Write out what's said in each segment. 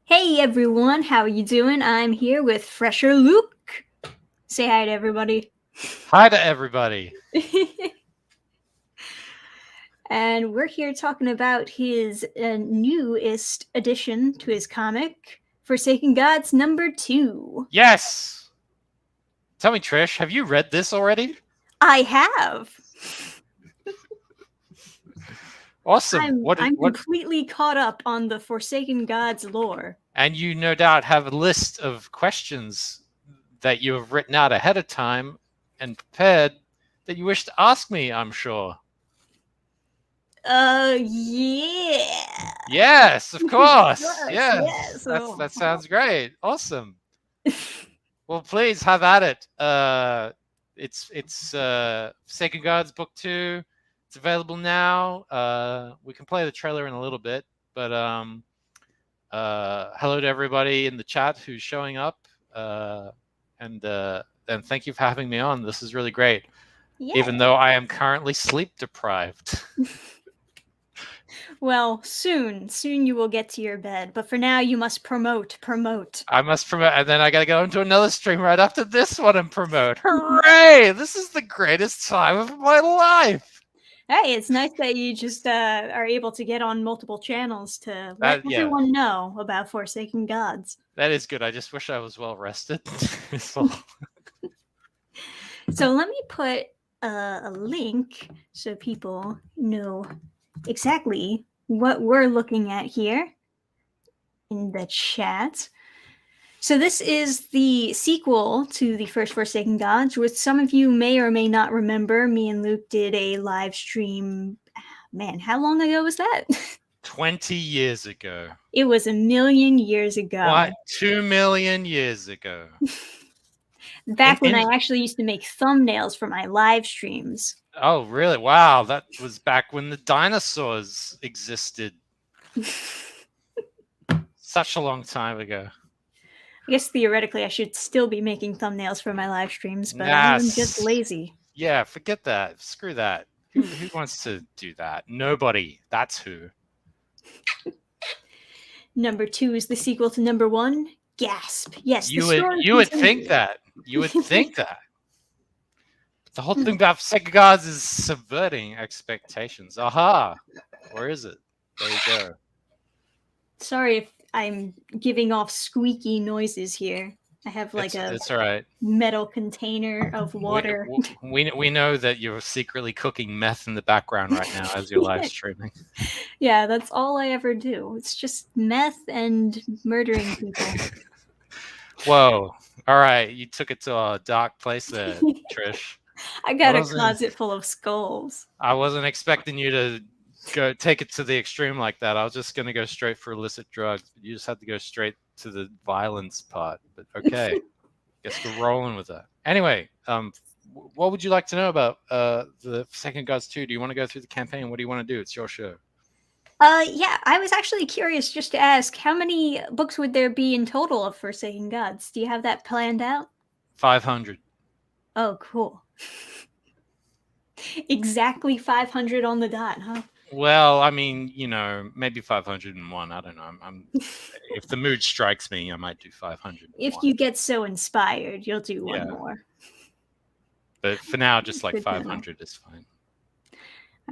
Hey everyone, how are you doing? I'm here with FresherLuke. Say hi to everybody. Hi to everybody. And we're here talking about his newest addition to his comic, Forsaken Gods #2. Yes. Tell me, Trish, have you read this already? I have. Awesome. I'm What? completely caught up on the Forsaken Gods lore. And you no doubt have a list of questions that you have written out ahead of time and prepared that you wish to ask me, I'm sure. Yeah. Yes, of course. Yes. That sounds great. Awesome. Well, please have at it. It's Sacred Gods Book 2. It's available now. We can play the trailer in a little bit, but hello to everybody in the chat who's showing up, and thank you for having me on. This is really great, even though I am currently sleep deprived. Well, soon you will get to your bed, but for now you must promote. I must promote, and then I gotta go into another stream right after this one and promote. Hooray! This is the greatest time of my life. Hey, it's nice that you just are able to get on multiple channels to let everyone know about Forsaken Gods. That is good. I just wish I was well rested. So let me put a link so people know exactly what we're looking at here in the chat. So this is the sequel to the first Forsaken Gods, which some of you may or may not remember. Me and Luke did a live stream. Man, how long ago was that? 20 years ago. It was 1,000,000 years ago. What? 2 million years ago. Back when I actually used to make thumbnails for my live streams. Oh, really? Wow. That was back when the dinosaurs existed. Such a long time ago. I guess theoretically I should still be making thumbnails for my live streams, but I'm just lazy. Yeah, forget that. Screw that. Who wants to do that? Nobody. That's who. #2 is the sequel to #1. Gasp. Yes, you would think that. You would think that. The whole thing about Forsaken Gods is subverting expectations. Aha. Where is it? There you go. Sorry if I'm giving off squeaky noises here. I have like it's all right. Metal container of water. We know that you're secretly cooking meth in the background right now as you're live streaming. Yeah, that's all I ever do. It's just meth and murdering people. Whoa. All right. You took it to a dark place there, Trish. I got a closet full of skulls. I wasn't expecting you to go take it to the extreme like that. I was just going to go straight for illicit drugs. But you just had to go straight to the violence part. But okay. Guess we're rolling with that. Anyway, what would you like to know about the Forsaken Gods 2? Do you want to go through the campaign? What do you want to do? It's your show. Yeah, I was actually curious just to ask, how many books would there be in total of Forsaken Gods? Do you have that planned out? 500. Oh, cool. Exactly 500 on the dot, huh? Well, I mean, maybe 501. I don't know. If the mood strikes me, I might do 500. If you get so inspired, you'll do one more. But for now, just like 500 is fine.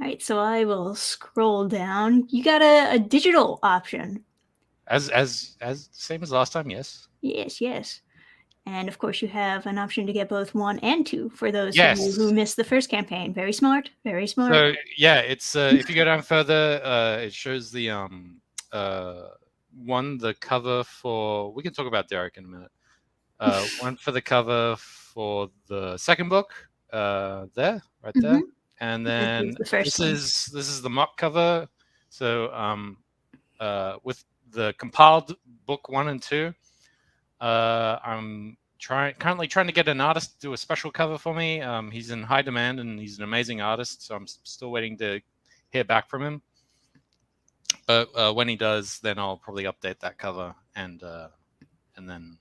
All right, so I will scroll down. You got a digital option. As same as last time, yes. Yes. And of course, you have an option to get both 1 and 2 for those of you who missed the first campaign. Very smart. So yeah, it's if you go down further, it shows the the cover for. We can talk about Derek in a minute. One for the cover for the second book, there. And then this is the mock cover. So with the compiled book 1 and 2, I'm currently trying to get an artist to do a special cover for me. He's in high demand and he's an amazing artist, so I'm still waiting to hear back from him. But when he does, then I'll probably update that cover, and then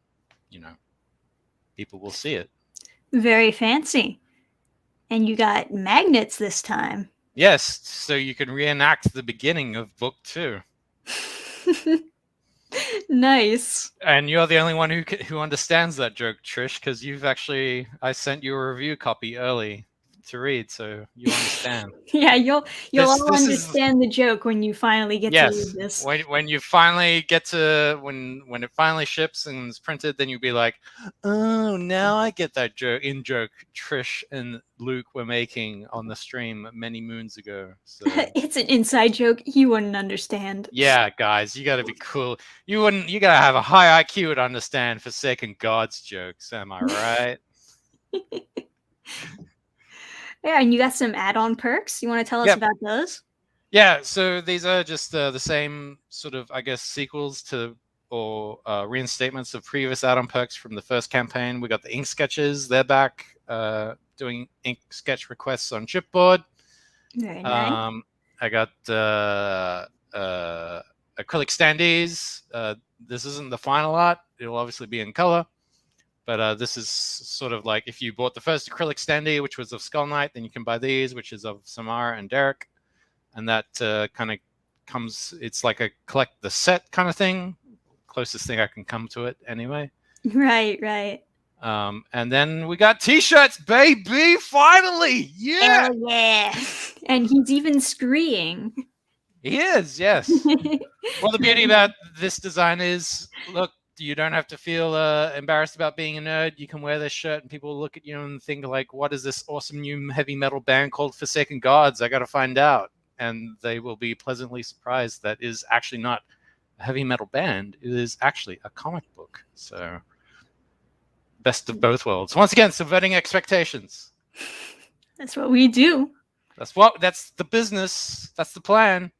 people will see it. Very fancy. And you got magnets this time. Yes, so you can reenact the beginning of book 2. Nice. And you're the only one who understands that joke, Trish, because I sent you a review copy early to read, so you understand. Yeah, you'll all This is understand the joke when you finally get to read yes. this. When you finally get to when it finally ships and is printed, then you'll be like, oh, now I get that joke Trish and Luke were making on the stream many moons ago. So It's an inside joke you wouldn't understand. yeah, guys, you got to be cool. You gotta have a high IQ to understand Forsaken Gods jokes. Am I right? Yeah, and you got some add-on perks. You want to tell us Yep. about those? Yeah, so these are just the same sort of, I guess, sequels to or reinstatements of previous add-on perks from the first campaign. We got the ink sketches; they're back doing ink sketch requests on chipboard. Very nice. I got acrylic standees. This isn't the final art; it'll obviously be in color. But this is sort of like if you bought the first acrylic standee, which was of Skull Knight, then you can buy these, which is of Samara and Derek. And that kind of comes, it's like a collect the set kind of thing. Closest thing I can come to it anyway. Right. And then we got t-shirts, baby, finally. Yeah. Hell yeah. And he's even screeing. He is, yes. Well, the beauty about this design is, look, you don't have to feel embarrassed about being a nerd. You can wear this shirt and people will look at you and think like, what is this awesome new heavy metal band called Forsaken Gods? I got to find out. And they will be pleasantly surprised that is actually not a heavy metal band. It is actually a comic book. So best of both worlds. Once again, subverting expectations. That's what we do. That's the business. That's the plan.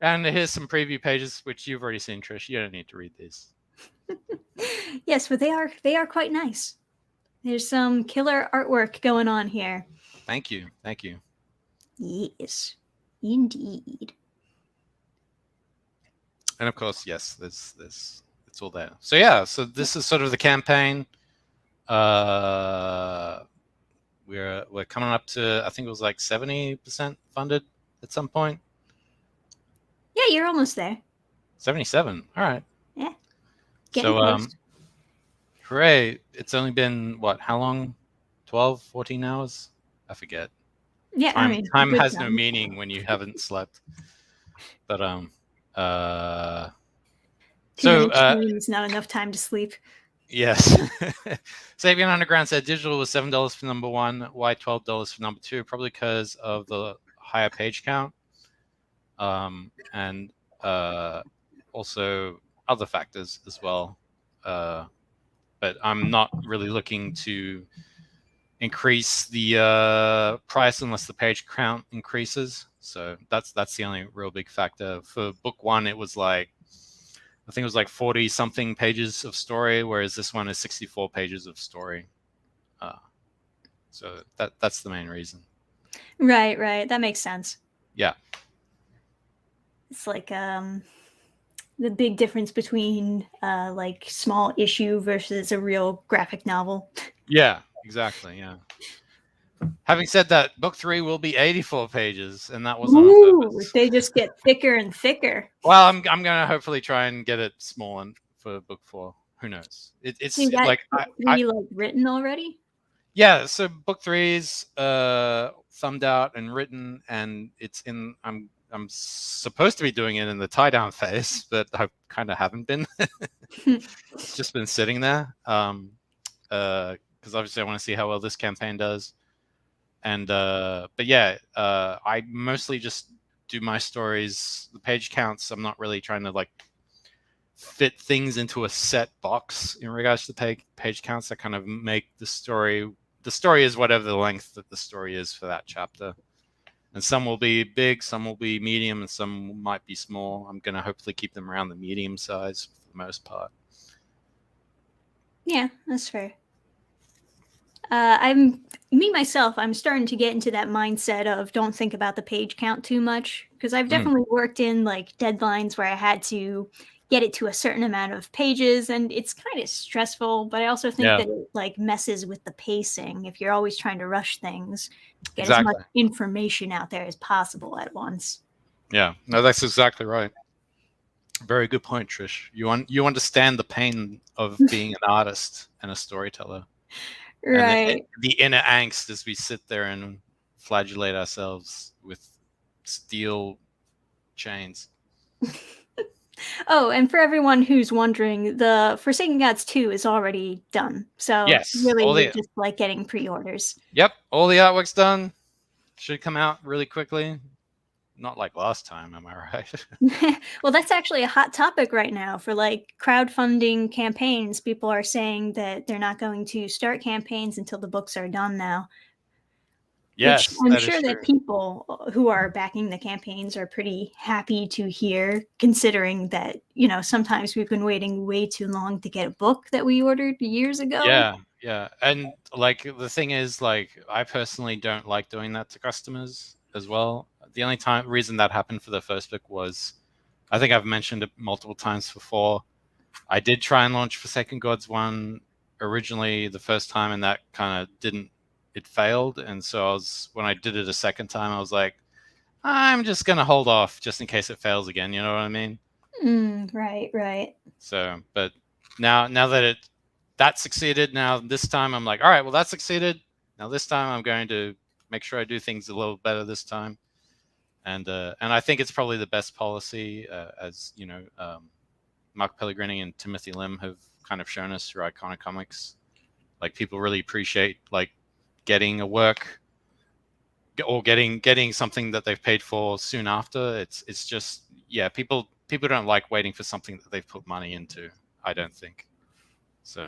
And here's some preview pages, which you've already seen, Trish. You don't need to read these. Yes, but they are quite nice. There's some killer artwork going on here. Thank you. Yes, indeed. And of course, yes, there's it's all there. So yeah, so this is sort of the campaign. We're coming up to, I think it was like 70% funded at some point. Yeah, you're almost there. 77. All right. Yeah. Getting so close. hooray. It's only been what, how long? 12, 14 hours? I forget. Yeah, time has no meaning when you haven't slept. But too many dreams, not enough time to sleep. Yes. Sabian Underground said digital was $7 for number one. Why $12 for number two? Probably because of the higher page count. And also other factors as well. But I'm not really looking to increase the price unless the page count increases. So that's the only real big factor. For book one, it was like, I think it was like 40 something pages of story, whereas this one is 64 pages of story. So that's the main reason. Right. That makes sense. Yeah. It's like the big difference between like small issue versus a real graphic novel. Yeah, exactly. Yeah. Having said that, book 3 will be 84 pages, and that was on purpose. They just get thicker and thicker. Well, I'm gonna hopefully try and get it small for book 4. Who knows? It's like written already. Yeah, so book 3 is thumbed out and written, and it's in. I'm supposed to be doing it in the tie down phase, but I kind of haven't been. It's just been sitting there, because obviously I want to see how well this campaign does. And but yeah, I mostly just do my stories. The page counts, I'm not really trying to like fit things into a set box in regards to page counts that kind of make the story. The story is whatever the length that the story is for that chapter. And some will be big, some will be medium, and some might be small. I'm going to hopefully keep them around the medium size for the most part. Yeah, that's fair. I'm starting to get into that mindset of don't think about the page count too much, because I've definitely worked in like deadlines where I had to get it to a certain amount of pages, and it's kind of stressful, but I also think that it like messes with the pacing if you're always trying to rush things, get as much information out there as possible at once. Yeah, no, that's exactly right. Very good point, Trish. You understand the pain of being an artist and a storyteller, and the inner angst as we sit there and flagellate ourselves with steel chains. Oh, and for everyone who's wondering, the Forsaken Gods 2 is already done. So Yes, really, you're just like getting pre-orders. Yep, all the artwork's done. Should come out really quickly. Not like last time, am I right? Well, that's actually a hot topic right now for like crowdfunding campaigns. People are saying that they're not going to start campaigns until the books are done now. Yes, which I'm sure that people who are backing the campaigns are pretty happy to hear, considering that, you know, sometimes we've been waiting way too long to get a book that we ordered years ago. Yeah. And like the thing is, like, I personally don't like doing that to customers as well. The only reason that happened for the first book was, I think I've mentioned it multiple times before, I did try and launch Forsaken Gods 1 originally the first time, and that kind of it failed. And so when I did it a second time, I was like, I'm just going to hold off just in case it fails again. You know what I mean? Right. So, but now that that succeeded, now this time I'm like, all right, well, that succeeded. Now this time I'm going to make sure I do things a little better this time. And I think it's probably the best policy, as you know, Mark Pellegrini and Timothy Lim have kind of shown us through Iconic Comics. Like, people really appreciate like getting a work or getting something that they've paid for soon after. It's just, yeah, people don't like waiting for something that they've put money into, I don't think. So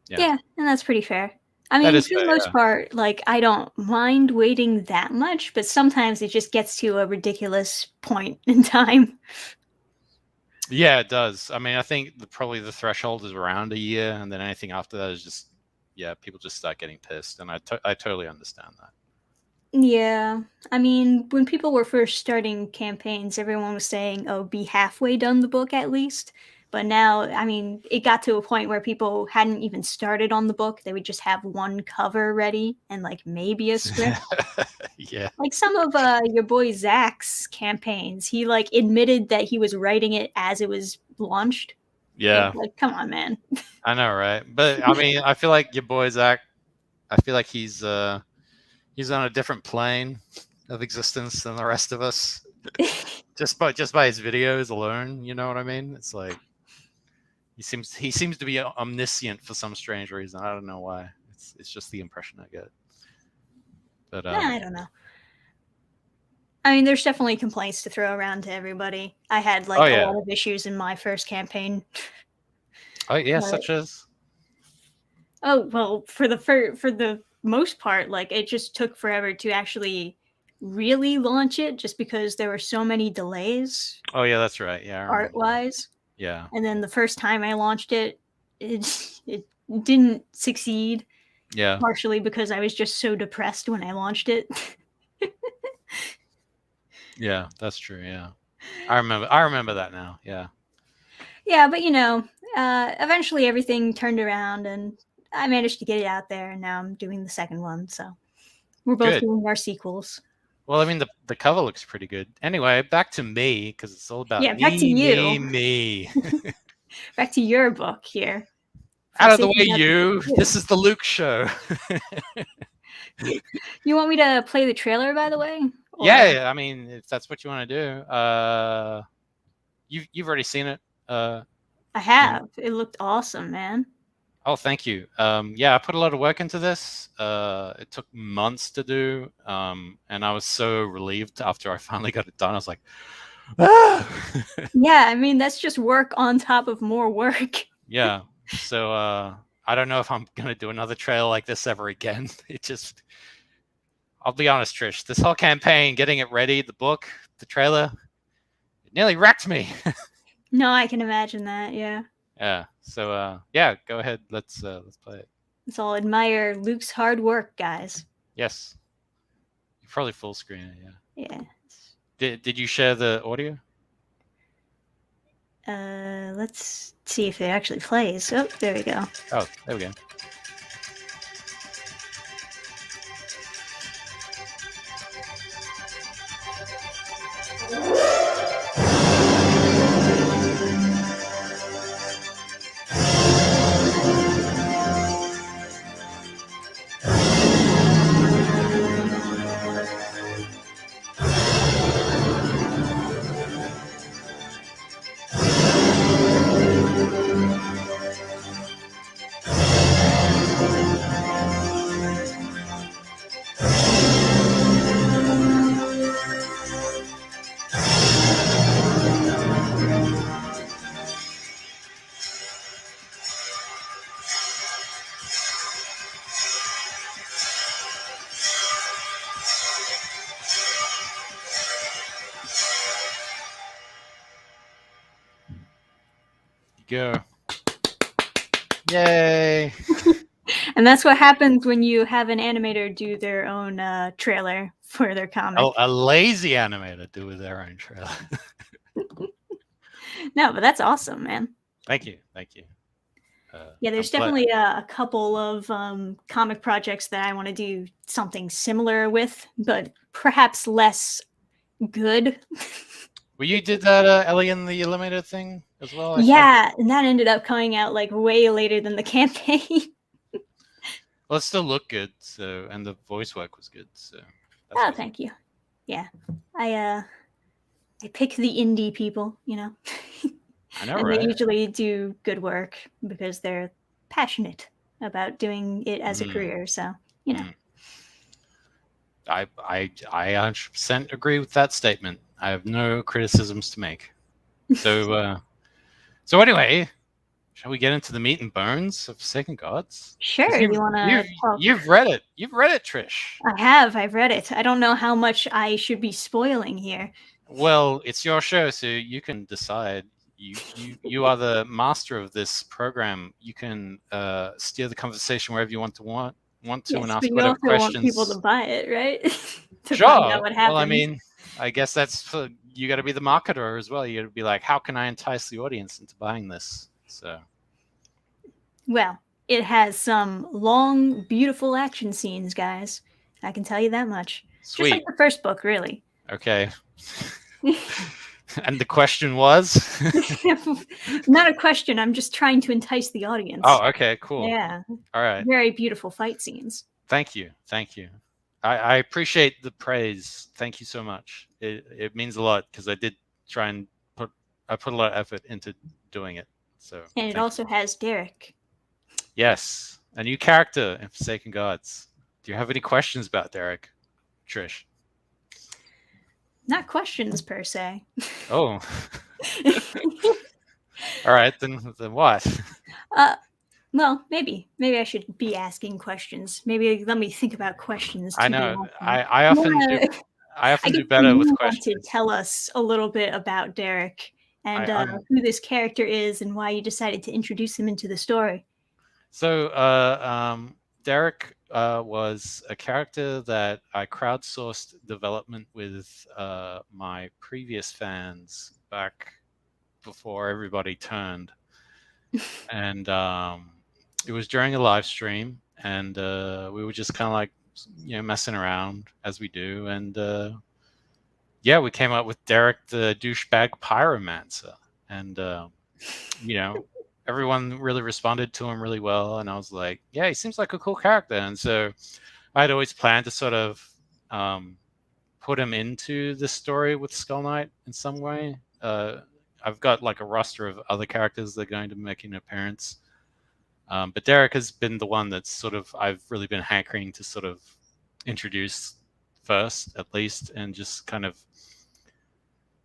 yeah, and that's pretty fair. I mean, for the most part, like, I don't mind waiting that much, but sometimes it just gets to a ridiculous point in time. Yeah, it does. I mean, I think probably the threshold is around a year, and then anything after that is just, yeah, people just start getting pissed, and I totally understand that. Yeah, I mean, when people were first starting campaigns, everyone was saying, "Oh, be halfway done the book at least." But now, I mean, it got to a point where people hadn't even started on the book. They would just have one cover ready and like maybe a script. Yeah. Like some of your boy Zach's campaigns, he like admitted that he was writing it as it was launched. Yeah. Like, come on, man. I know, right? But I mean, I feel like your boy Zach, I feel like he's on a different plane of existence than the rest of us. just by his videos alone, you know what I mean? It's like he seems to be omniscient for some strange reason. I don't know why. It's just the impression I get. But I don't know. I mean, there's definitely complaints to throw around to everybody. I had like a lot of issues in my first campaign. Oh yeah, such as. Oh well, for the most part, like, it just took forever to actually really launch it, just because there were so many delays. Oh yeah, that's right. Yeah, art wise. Yeah. And then the first time I launched it, it didn't succeed. Yeah. Partially because I was just so depressed when I launched it. Yeah, that's true. Yeah, I remember that now. Yeah. Yeah, but you know, eventually everything turned around, and I managed to get it out there, and now I'm doing the second one. So we're both doing our sequels. Well, I mean, the cover looks pretty good. Anyway, back to me, because it's all about back to you. Me. Back to your book here. Out of the way, you. This is the Luke show. You want me to play the trailer, by the way? Or... Yeah, I mean, if that's what you want to do. You've already seen it. I have. It looked awesome, man. Oh, thank you. Yeah, I put a lot of work into this. It took months to do, and I was so relieved after I finally got it done. I was like, ah! Yeah, I mean, that's just work on top of more work. Yeah. So I don't know if I'm going to do another trailer like this ever again. I'll be honest, Trish, this whole campaign, getting it ready, the book, the trailer, it nearly wrecked me. No, I can imagine that. Yeah. Yeah. So yeah, go ahead. Let's play it. Let's all admire Luke's hard work, guys. Yes. You're probably full screen. Yeah. Did you share the audio? Let's see if it actually plays. Oh, there we go. Oh, there we go. go. Yay! And that's what happens when you have an animator do their own trailer for their comic. A lazy animator do their own trailer. No, but that's awesome, man. Thank you. Yeah, there's definitely a couple of comic projects that I want to do something similar with, but perhaps less good. Well, you did that Ellie and the Eliminator thing as well? Yeah, and that ended up coming out like way later than the campaign. Well, it still looked good, so, and the voice work was good, so. Oh, thank you. Yeah, I pick the indie people, you know. I know, and right? They usually do good work because they're passionate about doing it as a career. So, you know. I 100% agree with that statement. I have no criticisms to make. So, so anyway, shall we get into the meat and bones of Forsaken Gods? Sure. You want to talk? You've read it. You've read it, Trish. I have. I've read it. I don't know how much I should be spoiling here. Well, it's your show, so you can decide. You are the master of this program. You can steer the conversation wherever you want to and ask whatever questions. You also want people to buy it, right? To sure. find out what happens. Well, I mean, I guess that's you got to be the marketer as well. You got to be like, how can I entice the audience into buying this? So. Well, it has some long, beautiful action scenes, guys. I can tell you that much. Sweet. Just like the first book, really. Okay. And the question was? Not a question. I'm just trying to entice the audience. Oh, okay, cool. Yeah. All right. Very beautiful fight scenes. Thank you. I appreciate the praise. Thank you so much. It means a lot because I did try and put a lot of effort into doing it. So. And it also has Derek. Yes, a new character in Forsaken Gods. Do you have any questions about Derek, Trish? Not questions per se. Oh. All right, then what? Well, maybe I should be asking questions. Maybe let me think about questions. I know. I often do. I often do better with questions. You want to tell us a little bit about Derek and who this character is and why you decided to introduce him into the story. So Derek was a character that I crowdsourced development with my previous fans back before everybody turned. And it was during a live stream, and we were just kind of like, messing around as we do. And yeah, we came up with Derek the douchebag pyromancer. And, everyone really responded to him really well. And I was like, yeah, he seems like a cool character. And so I'd always planned to sort of put him into the story with Skull Knight in some way. I've got like a roster of other characters that are going to make an appearance. But Derek has been the one that's sort of, I've really been hankering to sort of introduce first, at least, and just kind of,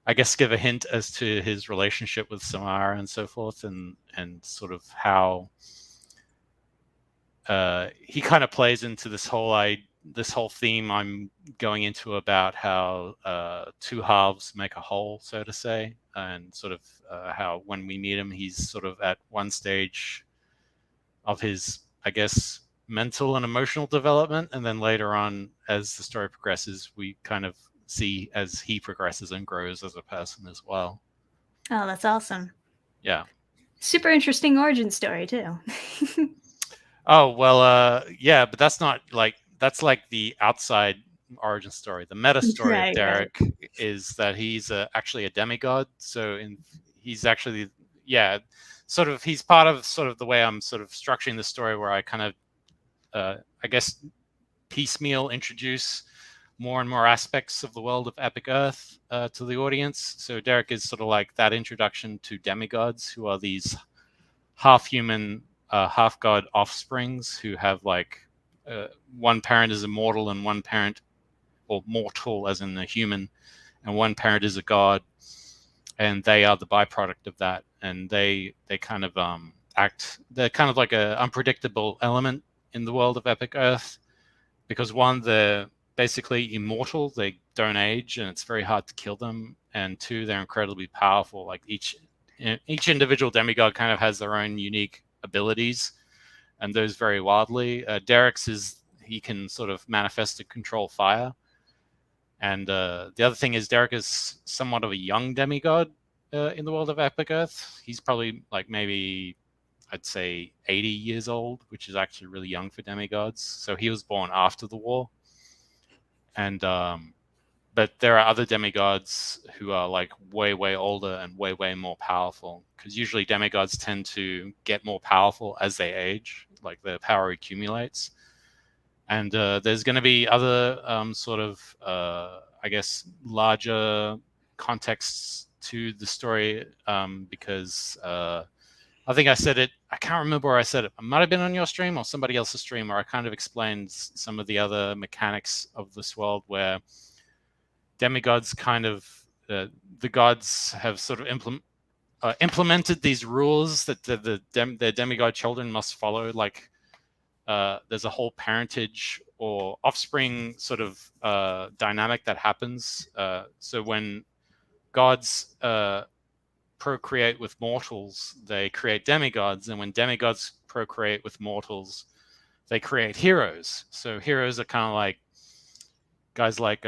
I guess, give a hint as to his relationship with Samara and so forth, and sort of how he kind of plays into this whole theme I'm going into about how two halves make a whole, so to say, and sort of how when we meet him, he's sort of at one stage of his, I guess, mental and emotional development, and then later on, as the story progresses, we kind of see as he progresses and grows as a person as well. Oh, that's awesome. Yeah. Super interesting origin story too. Oh, well, yeah, but that's not like, that's like the outside origin story. The meta story of Derek is that he's actually a demigod. So he's actually, yeah, sort of, he's part of sort of the way I'm sort of structuring the story, where I kind of, I guess, piecemeal introduce more and more aspects of the world of Epic Earth to the audience. So Derek is sort of like that introduction to demigods, who are these half-human, half-god offsprings who have like one parent is immortal and one parent, or mortal as in a human, and one parent is a god, and they are the byproduct of that. And they kind of they're kind of like a unpredictable element in the world of Epic Earth, because one, they're basically immortal, they don't age, and it's very hard to kill them, and two, they're incredibly powerful. Like each each individual demigod kind of has their own unique abilities, and those vary wildly. Derek's he can sort of manifest and control fire. And the other thing is Derek is somewhat of a young demigod in the world of Epic Earth. He's probably like maybe, I'd say 80 years old, which is actually really young for demigods. So he was born after the war. And but there are other demigods who are like way, way older and way, way more powerful. Because usually demigods tend to get more powerful as they age, like their power accumulates. And there's going to be other sort of, I guess, larger contexts to the story because I think I said it. I can't remember where I said it. It might have been on your stream or somebody else's stream, where I kind of explained some of the other mechanics of this world where demigods kind of, the gods have sort of implemented these rules that their demigod children must follow, like there's a whole parentage or offspring sort of dynamic that happens. So when gods procreate with mortals, they create demigods, and when demigods procreate with mortals, they create heroes. So heroes are kind of like guys like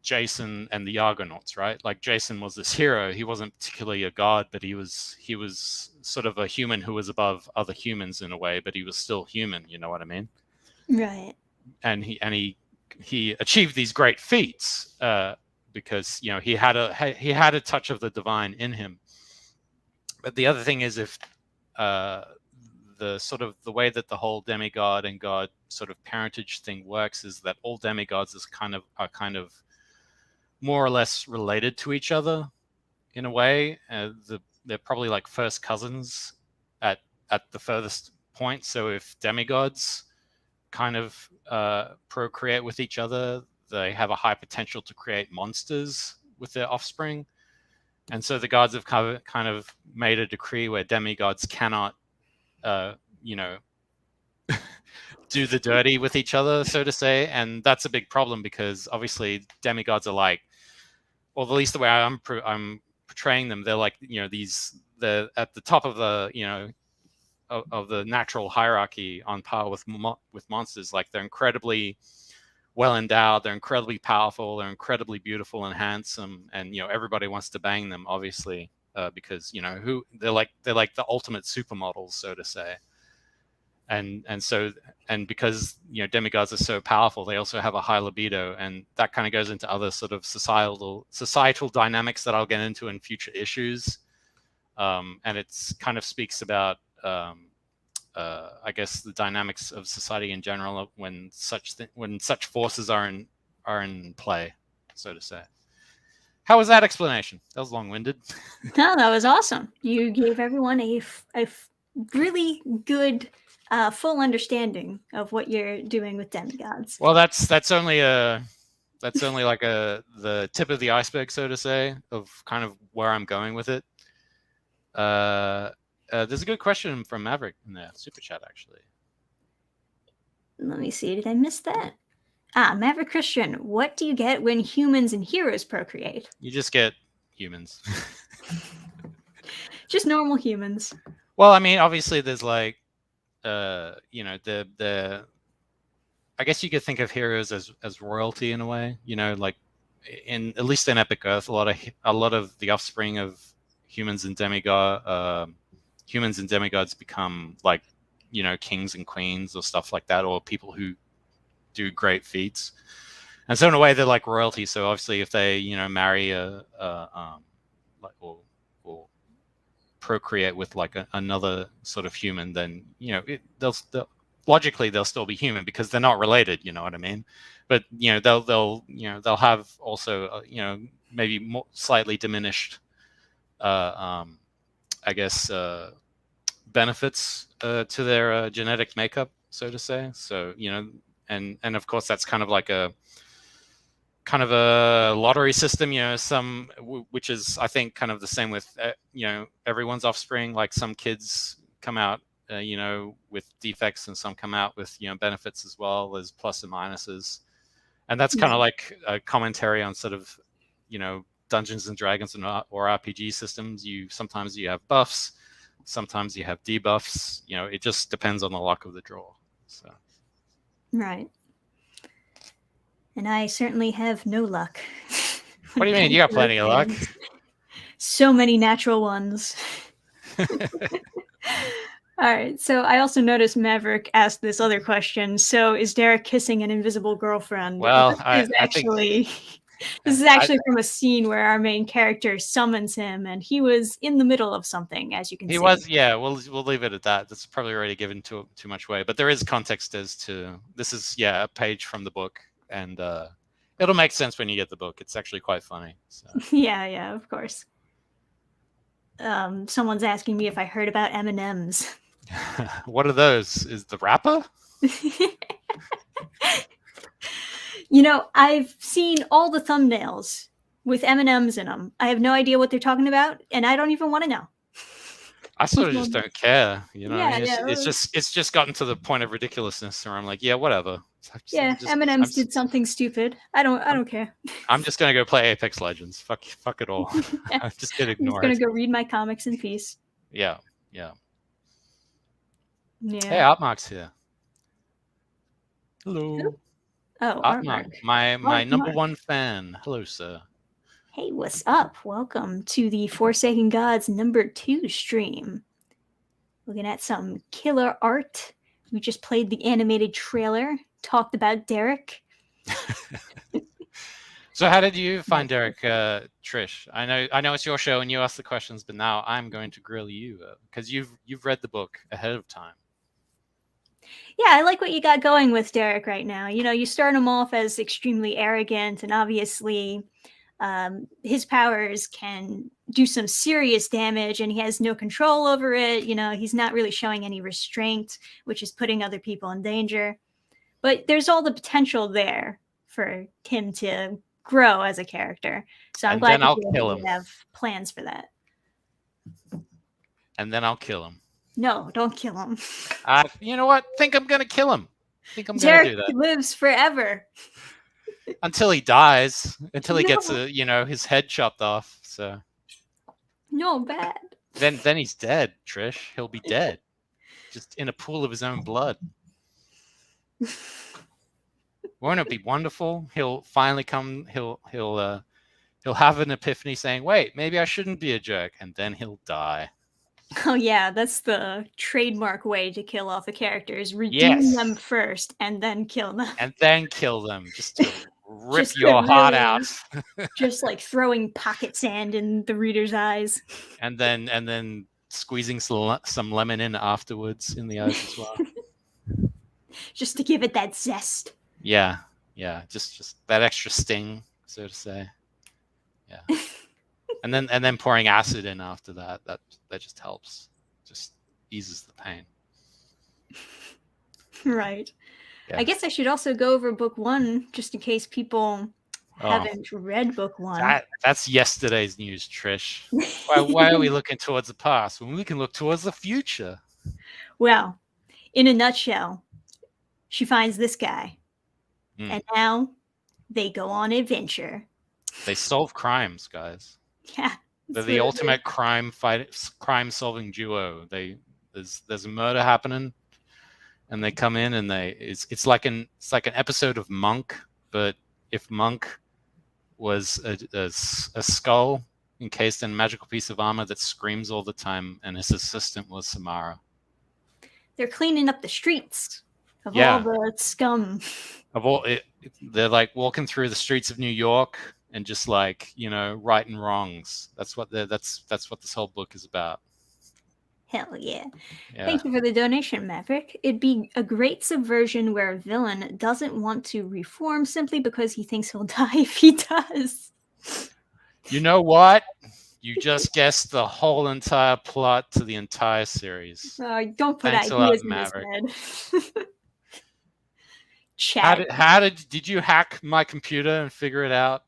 Jason and the Argonauts, right? Like Jason was this hero. He wasn't particularly a god, but he was sort of a human who was above other humans in a way, but he was still human. You know what I mean? Right. And he achieved these great feats because he had a touch of the divine in him. But the other thing is, if the sort of the way that the whole demigod and god sort of parentage thing works is that all demigods are kind of more or less related to each other in a way. They're probably like first cousins at the furthest point. So if demigods kind of procreate with each other, they have a high potential to create monsters with their offspring. And so the gods have kind of made a decree where demigods cannot, do the dirty with each other, so to say. And that's a big problem because obviously demigods are like, or at least the way I'm portraying them, they're like, they're at the top of the, of the natural hierarchy on par with monsters. Like they're incredibly well endowed, they're incredibly powerful, they're incredibly beautiful and handsome, and everybody wants to bang them, obviously, because they're like the ultimate supermodels, so to say. And because demigods are so powerful, they also have a high libido, and that kind of goes into other sort of societal dynamics that I'll get into in future issues. And it's kind of speaks about I guess the dynamics of society in general when such forces are in play, so to say. How was that explanation? That was long-winded. No, that was awesome. You gave everyone a really good full understanding of what you're doing with demigods. Well, that's only like the tip of the iceberg, so to say, of kind of where I'm going with it. There's a good question from Maverick in the super chat, actually. Let me see. Did I miss that? Maverick Christian, what do you get when humans and heroes procreate? You just get humans. Just normal humans. Well, I mean, obviously there's like, I guess you could think of heroes as royalty in a way, like at least in Epic Earth, a lot of the offspring of humans and demigods become like, kings and queens or stuff like that, or people who do great feats. And so in a way they're like royalty. So obviously if they, marry or procreate with like another sort of human, then, logically they'll still be human because they're not related, you know what I mean? But, they'll have also, maybe more slightly diminished, I guess, benefits to their genetic makeup, so to say. So, and of course that's kind of a lottery system, which is, I think, kind of the same with, everyone's offspring. Like some kids come out, with defects, and some come out with, benefits as well. There's plus and minuses. And that's kind of like a commentary on sort of, Dungeons and Dragons or RPG systems, sometimes you have buffs, sometimes you have debuffs. It just depends on the luck of the draw. So. Right. And I certainly have no luck. What do you mean? You got plenty of luck. So many natural ones. All right. So I also noticed Maverick asked this other question. So is Derek kissing an invisible girlfriend? Well, this is actually from a scene where our main character summons him, and he was in the middle of something, as you can see. He was, yeah. We'll leave it at that. That's probably already given too much away, but there is context as to this is a page from the book, and it'll make sense when you get the book. It's actually quite funny. So. Yeah, of course. Someone's asking me if I heard about M&Ms. What are those? Is the rapper? I've seen all the thumbnails with M&Ms in them. I have no idea what they're talking about, and I don't even want to know. I sort of just don't care. It's just gotten to the point of ridiculousness where I'm like, yeah, whatever. M&Ms did something stupid. I don't care. I'm just gonna go play Apex Legends. Fuck it all. I'm just gonna ignore it. I'm just gonna go read my comics in peace. Yeah. Hey, Artmark's here. Hello. Oh, Artmark, my number one fan. Hello, sir. Hey, what's up? Welcome to the Forsaken Gods #2 stream. Looking at some killer art. We just played the animated trailer, talked about Derek. So how did you find Derek, Trish? I know it's your show and you ask the questions, but now I'm going to grill you because you've read the book ahead of time. Yeah, I like what you got going with Derek right now. You start him off as extremely arrogant, and obviously his powers can do some serious damage, and he has no control over it. He's not really showing any restraint, which is putting other people in danger. But there's all the potential there for him to grow as a character. So I'm glad you have plans for that. And then I'll kill him. No, don't kill him. You know what? Think I'm gonna kill him. Think I'm gonna do that. Derek lives forever. Until he dies. Until he gets his head chopped off. So. No, bad. Then he's dead, Trish. He'll be dead, just in a pool of his own blood. Won't it be wonderful? He'll finally come. He'll have an epiphany, saying, "Wait, maybe I shouldn't be a jerk," and then he'll die. Oh yeah, that's the trademark way to kill off a character: is redeem them first and then kill them. And then kill them, just to rip your heart out. Just like throwing pocket sand in the reader's eyes. And then squeezing some lemon in afterwards in the eyes as well. Just to give it that zest. Yeah, just that extra sting, so to say. Yeah. And then pouring acid in after that just helps. Just eases the pain. Right. Yeah. I guess I should also go over book 1 just in case people haven't read book 1. That's yesterday's news, Trish. Why are we looking towards the past when we can look towards the future? Well, in a nutshell, she finds this guy. And now they go on adventure. They solve crimes, guys. Yeah. They're the ultimate crime-solving duo. There's a murder happening, and they come in, and it's like an episode of Monk, but if Monk was a skull encased in a magical piece of armor that screams all the time, and his assistant was Samara. They're cleaning up the streets of all the scum. They're like walking through the streets of New York and just like, righting wrongs. That's what this whole book is about. Hell yeah. Thank you for the donation, Maverick. It'd be a great subversion where a villain doesn't want to reform simply because he thinks he'll die if he does. You know what? You just guessed the whole entire plot to the entire series. Don't put ideas in his head. Chat. Did you hack my computer and figure it out?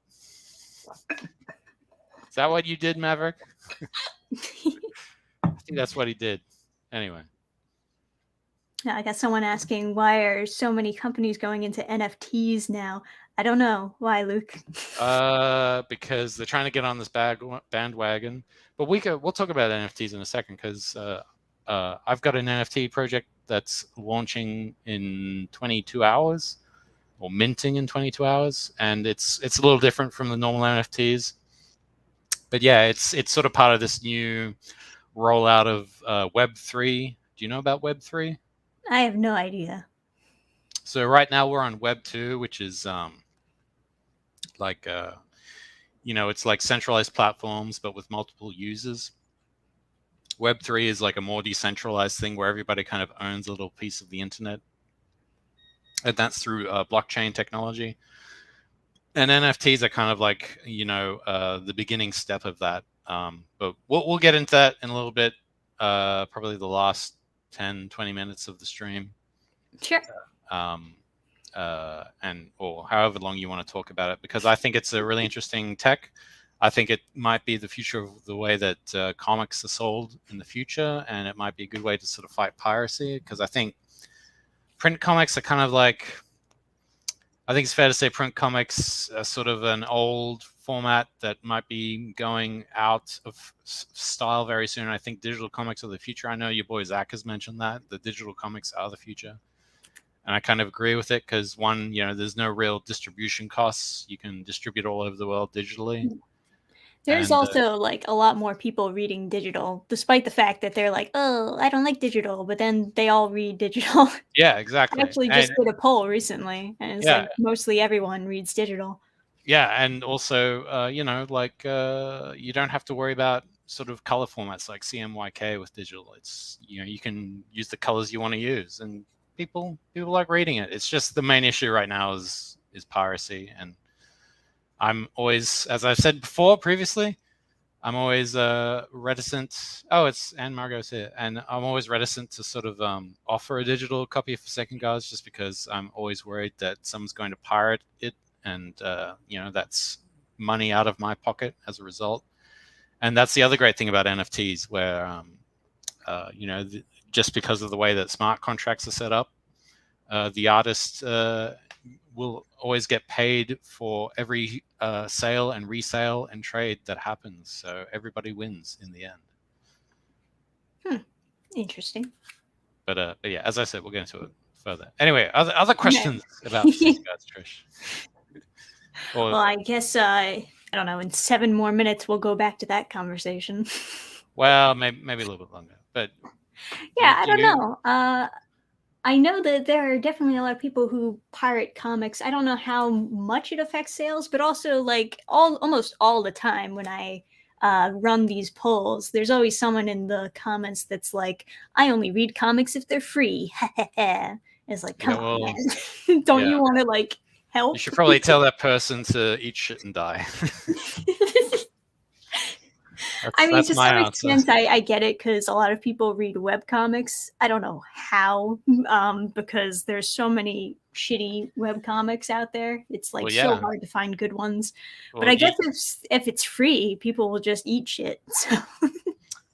Is that what you did, Maverick? I think that's what he did. Anyway. I got someone asking, why are so many companies going into NFTs now? I don't know why, Luke. Because they're trying to get on this bandwagon. But we'll talk about NFTs in a second, because I've got an NFT project that's launching in 22 hours, or minting in 22 hours, and it's a little different from the normal NFTs. But yeah, it's sort of part of this new rollout of Web3. Do you know about Web3? I have no idea. So right now we're on Web2, which is like it's like centralized platforms but with multiple users. Web3 is like a more decentralized thing where everybody kind of owns a little piece of the internet, and that's through blockchain technology. And NFTs are kind of like the beginning step of that. But we'll get into that in a little bit, probably the last 10-20 minutes of the stream. Sure. Or however long you want to talk about it, because I think it's a really interesting tech. I think it might be the future of the way that comics are sold in the future, and it might be a good way to sort of fight piracy, because I think print comics are kind of like, I think it's fair to say print comics are sort of an old format that might be going out of style very soon. I think digital comics are the future. I know your boy Zach has mentioned that the digital comics are the future. And I kind of agree with it, because one, there's no real distribution costs. You can distribute all over the world digitally. There's also like a lot more people reading digital, despite the fact that they're like, oh, I don't like digital, but then they all read digital. Yeah, exactly. I actually just did a poll recently, and it's like mostly everyone reads digital. Yeah, and also, you don't have to worry about sort of color formats like CMYK with digital. It's, you can use the colors you want to use, and people like reading it. It's just the main issue right now is piracy, and I'm always, as I've said before previously, I'm always reticent. Oh, it's Anne Margot's here, and I'm always reticent to sort of offer a digital copy for second guards, just because I'm always worried that someone's going to pirate it, and that's money out of my pocket as a result. And that's the other great thing about NFTs, where just because of the way that smart contracts are set up, the artist will always get paid for every sale and resale and trade that happens. So everybody wins in the end. Interesting. But yeah, as I said, we'll get into it further. Anyway, other questions about second guards, Trish? Well, I guess I don't know. In 7 more minutes, we'll go back to that conversation. Well, maybe a little bit longer, but yeah, I don't know. I know that there are definitely a lot of people who pirate comics. I don't know how much it affects sales, but also like almost all the time when I run these polls, there's always someone in the comments that's like, "I only read comics if they're free." It's like, come on, man. Don't you want to like help? You should probably tell that person to eat shit and die. I mean, to some extent, I get it, because a lot of people read webcomics. I don't know how, because there's so many shitty webcomics out there. It's like so hard to find good ones. But I guess if it's free, people will just eat shit. So.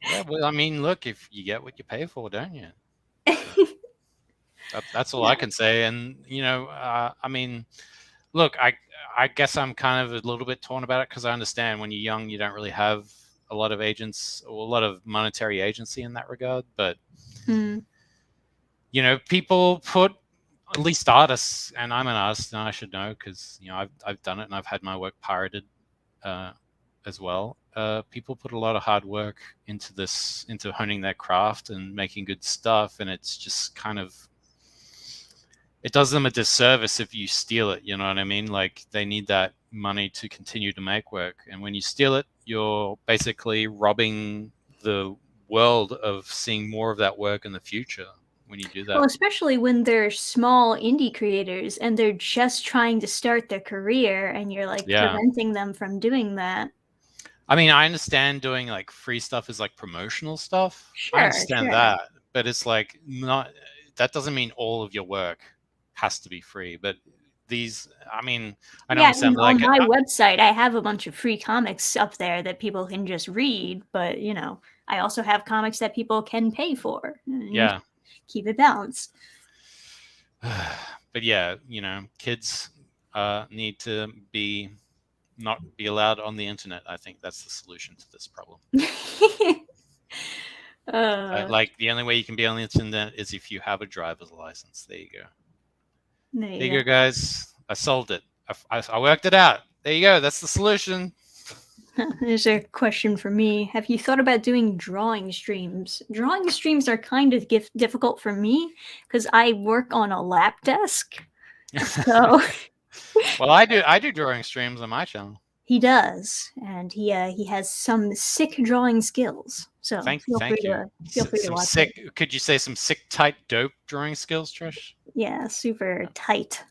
Yeah, well, I mean, look, if you get what you pay for, don't you? That's all I can say. And I mean, look, I guess I'm kind of a little bit torn about it, because I understand when you're young, you don't really have a lot of agents or a lot of monetary agency in that regard. But people put, at least artists, and I'm an artist and I should know, because I've done it and I've had my work pirated as well. People put a lot of hard work into honing their craft and making good stuff, and it's just kind of, it does them a disservice if you steal it. You know what I mean? Like, they need that money to continue to make work, and when you steal it, you're basically robbing the world of seeing more of that work in the future when you do that. Well, especially when they're small indie creators and they're just trying to start their career, and you're like preventing them from doing that. I mean, I understand doing like free stuff is like promotional stuff. Sure, I understand that, but it's like, that doesn't mean all of your work has to be free. But these, I mean, I don't understand. On my website, I have a bunch of free comics up there that people can just read, but I also have comics that people can pay for. Keep it balanced. But yeah, kids need to not be allowed on the internet. I think that's the solution to this problem. Like the only way you can be on the internet is if you have a driver's license. There you go. There you go, guys. I solved it. I worked it out. There you go. That's the solution. There's a question for me. Have you thought about doing drawing streams? Drawing streams are kind of difficult for me because I work on a lap desk. So, well, I do drawing streams on my channel. He does, and he has some sick drawing skills. So thank you. Feel free to watch sick. It. Could you say some sick, tight, dope drawing skills, Trish? Yeah, super tight.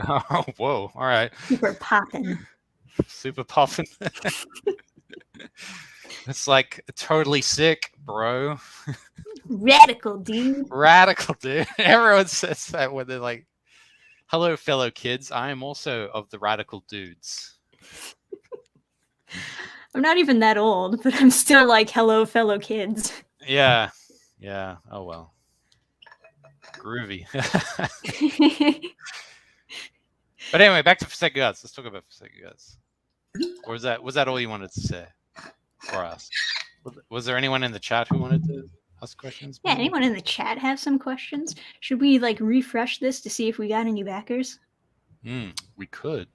Oh, whoa! All right. Super poppin'. Super poppin'. It's like totally sick, bro. Radical, dude. Radical, dude. Everyone says that when they're like, "Hello, fellow kids. I am also of the radical dudes." I'm not even that old, but I'm still like, hello, fellow kids. Yeah. Oh well. Groovy. But anyway, back to Forsaken Gods. Let's talk about Forsaken Gods. Or was that all you wanted to say or ask? Was there anyone in the chat who wanted to ask questions? Yeah, anyone in the chat have some questions? Should we like refresh this to see if we got any backers? We could.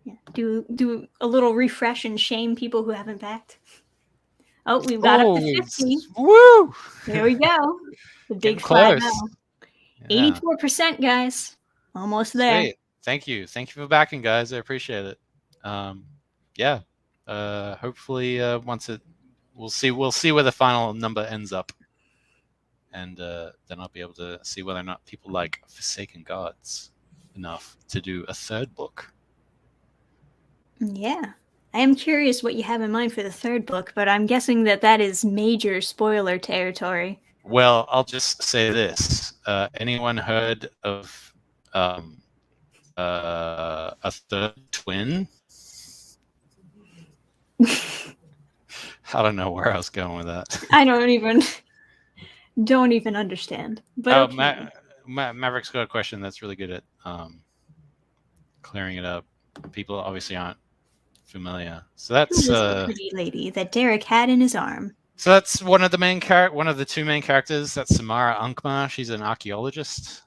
Yeah, do a little refresh and shame people who haven't backed. Oh, we've got up to 50. Woo! There we go. The big 5 now. 84%, guys. Almost there. Sweet. Thank you for backing, guys. I appreciate it. Yeah. Hopefully, we'll see where the final number ends up, and then I'll be able to see whether or not people like Forsaken Gods enough to do a third book. Yeah. I am curious what you have in mind for the third book, but I'm guessing that is major spoiler territory. Well, I'll just say this. Anyone heard of a third twin? I don't know where I was going with that. I don't even understand. But okay. Maverick's got a question that's really good at clearing it up. People obviously aren't familiar. So that's the pretty lady that Derek had in his arm. So that's one of the two main characters. That's Samara Ankma. She's an archaeologist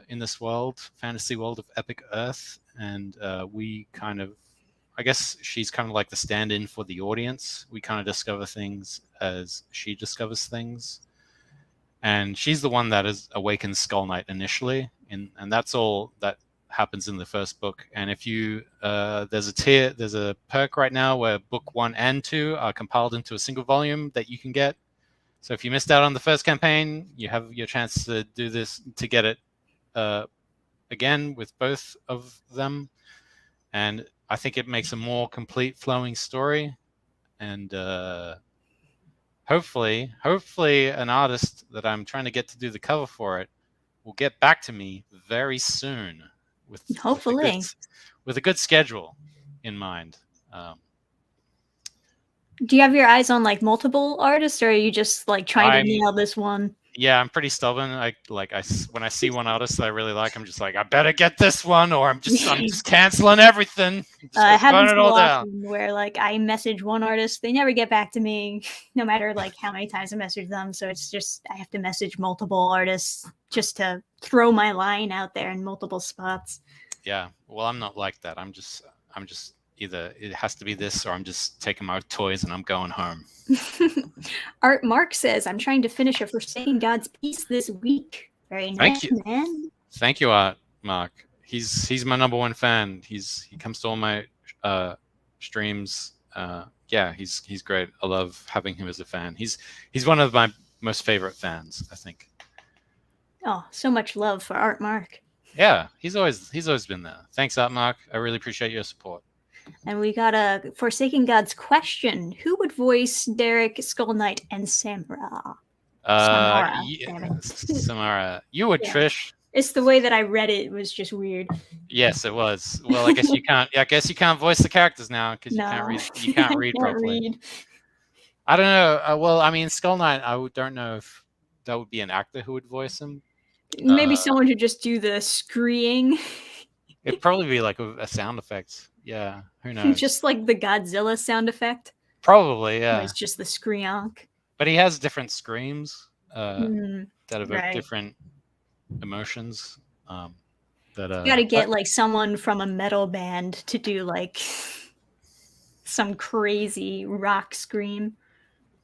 in this fantasy world of Epic Earth, and we kind of, I guess she's kind of like the stand-in for the audience. We kind of discover things as she discovers things, and she's the one that awakens Skull Knight initially, and that's all that happens in the first book. And if you there's a perk right now where book 1 and 2 are compiled into a single volume that you can get. So if you missed out on the first campaign, you have your chance to do this, to get it again with both of them, and I think it makes a more complete flowing story. And hopefully an artist that I'm trying to get to do the cover for it will get back to me very soon with a good schedule in mind. Do you have your eyes on like multiple artists, or are you just like trying to nail this one? Yeah, I'm pretty stubborn. When I see one artist that I really like, I'm just like, I better get this one, or I'm just canceling everything. I haven't all down. Where like I message one artist, they never get back to me, no matter like how many times I message them. So it's just I have to message multiple artists just to throw my line out there in multiple spots. Yeah, well, I'm not like that. I'm just either it has to be this, or I'm just taking my toys and I'm going home. Art Mark says, I'm trying to finish a Forsaken Gods piece this week. Very nice, man. Thank you, Art Mark. He's my #1 fan. He comes to all my streams. Yeah, he's great. I love having him as a fan. He's one of my most favorite fans, I think. Oh, so much love for Art Mark. Yeah, he's always been there. Thanks, Art Mark. I really appreciate your support. And we got a Forsaken Gods question. Who would voice Derek, Skull Knight, and Samara? Samara. You would, yeah. Trish. It's the way that I read it was just weird. Yes, it was. Well, I guess you can't. I guess you can't voice the characters now because you can't read. You can't read properly. I don't know. Well, I mean, Skull Knight. I don't know if that would be an actor who would voice him. Maybe someone who just do the screeing. It'd probably be like a sound effect. Yeah, who knows? Just like the Godzilla sound effect. Probably, yeah. It's just the screonk. But he has different screams that evoke right. different emotions. You gotta get like someone from a metal band to do like some crazy rock scream.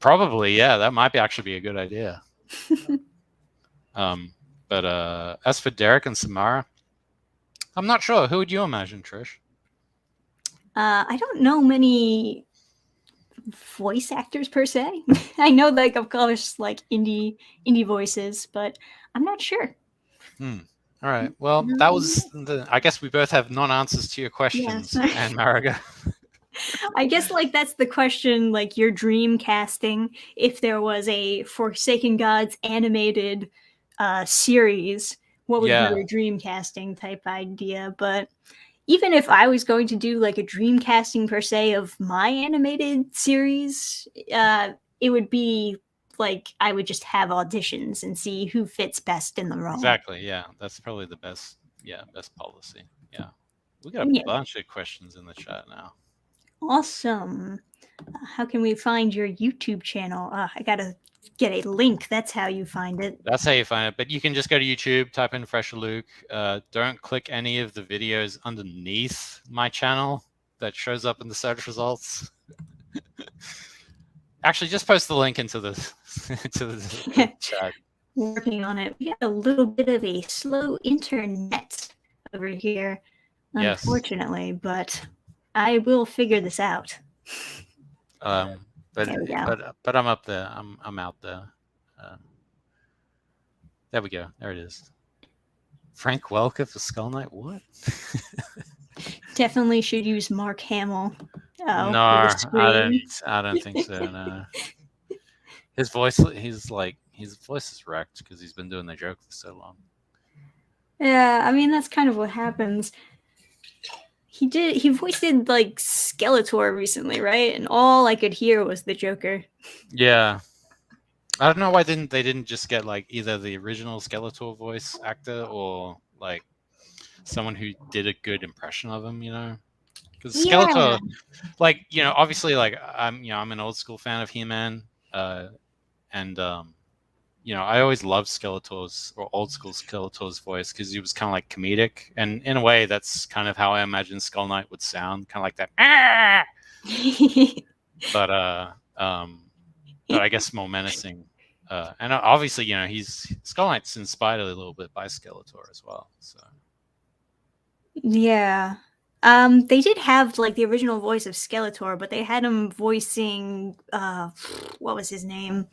Probably, yeah. That might actually be a good idea. But as for Derek and Samara, I'm not sure. Who would you imagine, Trish? I don't know many voice actors per se. I know, like, of course, like indie voices, but I'm not sure. All right. Well, that was I guess we both have non-answers to your questions, and Mariga. I guess like that's the question, like your dream casting, if there was a Forsaken Gods animated series, what would be your dream casting type idea? But even if I was going to do like a dream casting per se of my animated series, it would be like I would just have auditions and see who fits best in the role. Exactly. Yeah, that's probably the best. Yeah, best policy. Yeah, we got a bunch of questions in the chat now. Awesome. How can we find your YouTube channel? I gotta get a link. That's how you find it. That's how you find it. But you can just go to YouTube, type in FresherLuke. Don't click any of the videos underneath my channel that shows up in the search results. Actually, just post the link into the the chat. Working on it. We got a little bit of a slow internet over here, unfortunately, but I will figure this out. But I'm up there. I'm out there. There we go. There it is. Frank Welker for Skull Knight. What? Definitely should use Mark Hamill. No, I don't think so. No. His voice is wrecked because he's been doing the joke for so long. Yeah, I mean that's kind of what happens. He voiced like Skeletor recently, right? And all I could hear was the Joker. Yeah. I don't know why they didn't just get like either the original Skeletor voice actor or like someone who did a good impression of him, you know? Because Skeletor, like, you know, obviously, like I'm an old school fan of He-Man, and you know, I always loved Skeletor's or old school Skeletor's voice because he was kind of like comedic, and in a way, that's kind of how I imagine Skull Knight would sound, kind of like that. But I guess more menacing. And obviously, you know, Skull Knight's inspired a little bit by Skeletor as well. So yeah, they did have like the original voice of Skeletor, but they had him voicing what was his name?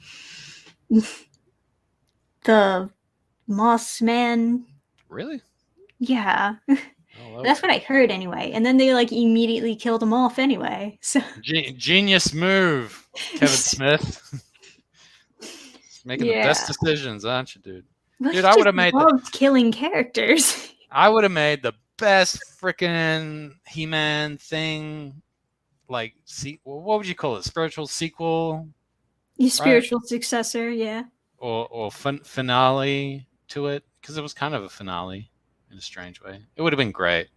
The Moss Man. Really? Yeah. Oh, that's what I heard anyway. And then they like immediately killed him off anyway. So genius move, Kevin Smith. Making the best decisions, aren't you, dude? Well, dude, I would have made killing characters. I would have made the best freaking He-Man thing. Like, what would you call it? Spiritual sequel? Your spiritual successor, yeah. Or finale to it, because it was kind of a finale in a strange way. It would have been great.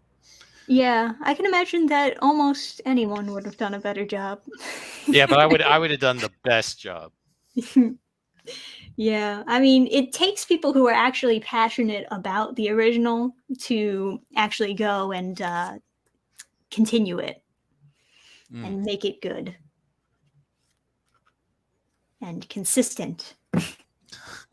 Yeah, I can imagine that almost anyone would have done a better job. Yeah, but I would have done the best job. Yeah, I mean, it takes people who are actually passionate about the original to actually go and continue it and make it good and consistent.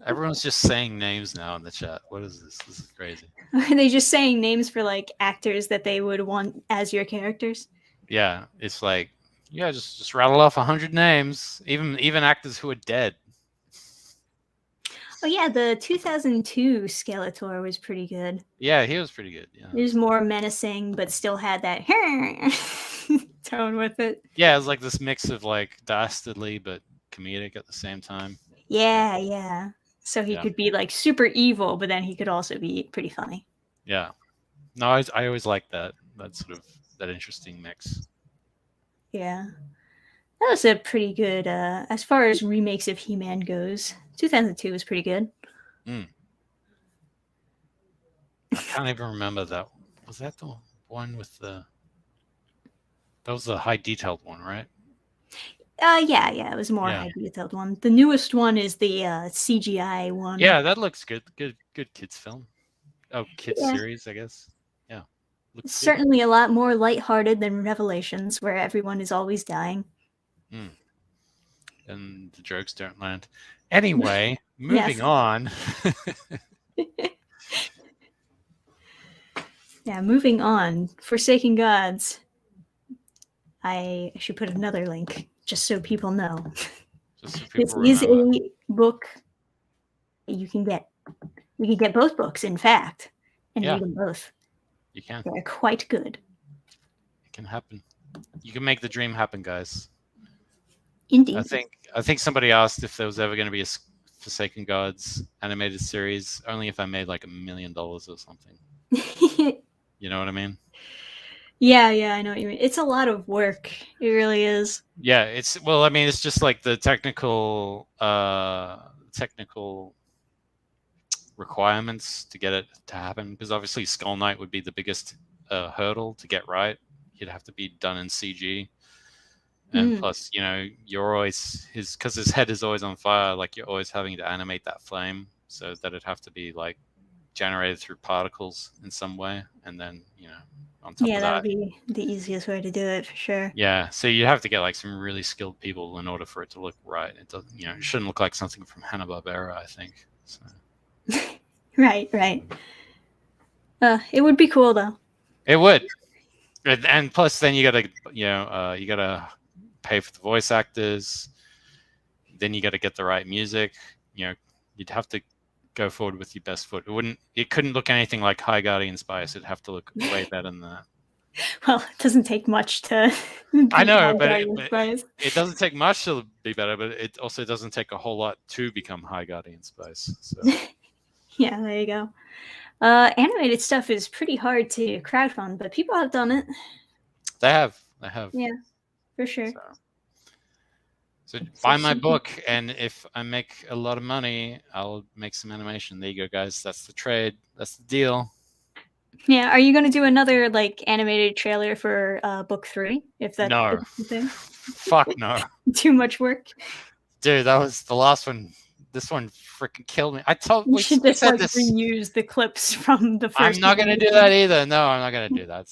Everyone's just saying names now in the chat. What is this? This is crazy. Are they just saying names for like actors that they would want as your characters? Yeah, it's like, yeah, just rattle off 100 names, even actors who are dead. Oh yeah, the 2002 Skeletor was pretty good. Yeah, he was pretty good. Yeah, he was more menacing, but still had that tone with it. Yeah, it was like this mix of like dastardly but comedic at the same time. Yeah. So he could be like super evil, but then he could also be pretty funny. Yeah. No, I always liked that sort of that interesting mix. Yeah. That was a pretty good, as far as remakes of He-Man goes. 2002 was pretty good. I can't even remember that Was that the one with the? That was the high detailed one, right? Yeah, it was more high detailed one. The newest one is the CGI one. Yeah, that looks good. Good kids film. Oh, kids series, I guess. Yeah, looks certainly a lot more lighthearted than Revelations, where everyone is always dying. And the jokes don't land. Anyway, moving on. Yeah, moving on. Forsaken Gods. I should put another link just so people know. Just so people this remember. is a book you can get. We can get both books, in fact, and read them both. You can. They're quite good. It can happen. You can make the dream happen, guys. Indeed. I think somebody asked if there was ever going to be a Forsaken Gods animated series, only if I made like $1 million or something. You know what I mean? Yeah, I know what you mean. It's a lot of work. It really is. Yeah, it's just like the technical requirements to get it to happen, because obviously Skull Knight would be the biggest hurdle to get right. You'd have to be done in CG. And plus, you're always because his head is always on fire, like you're always having to animate that flame, so that it'd have to be like generated through particles in some way, and then on top of that would be the easiest way to do it for sure. Yeah, so you have to get like some really skilled people in order for it to look right. It doesn't, it shouldn't look like something from Hanna-Barbera, I think. So. Right. It would be cool though. It would, and plus, then you gotta, you gotta pay for the voice actors. Then you got to get the right music. You'd have to go forward with your best foot. It couldn't look anything like High Guardian Spice. It'd have to look way better than that. Well, it doesn't take much to. I know, but it doesn't take much to be better. But it also doesn't take a whole lot to become High Guardian Spice. So. Yeah, there you go. Animated stuff is pretty hard to crowdfund, but people have done it. They have. Yeah, for sure. So buy my book, and if I make a lot of money, I'll make some animation. There you go, guys. That's the trade. That's the deal. Yeah, are you going to do another like animated trailer for book 3? If that's no, the thing? Fuck no. Too much work, dude. That was the last one. This one freaking killed me. I told you should just like reuse the clips from the first. I'm not going to do that either. No, I'm not going to do that.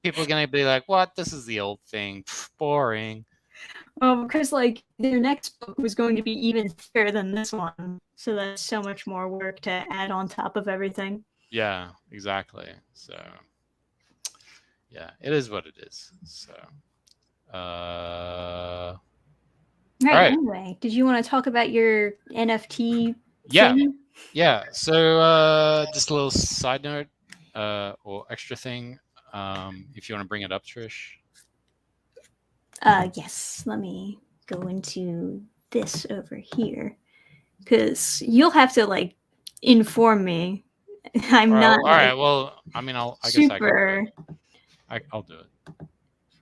People are going to be like, "What? This is the old thing. Pff, boring." Well, because like their next book was going to be even thicker than this one, so that's so much more work to add on top of everything. Yeah, exactly. So, yeah, it is what it is. So, right. Anyway, did you want to talk about your NFT? Thing? Yeah. So, just a little side note or extra thing, if you want to bring it up, Trish. Yes. Let me go into this over here, because you'll have to like inform me. I'm not. All right. Well, I mean, I guess I'll do it.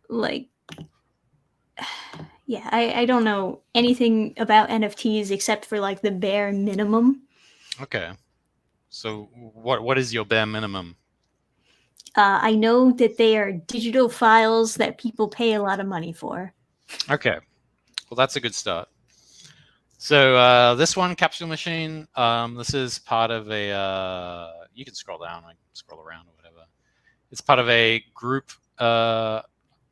Like, yeah, I don't know anything about NFTs except for like the bare minimum. Okay. So what is your bare minimum? I know that they are digital files that people pay a lot of money for. Okay. Well, that's a good start. So this one, Capsule Machine, this is part of a, you can scroll down, I can scroll around or whatever. It's part of a group of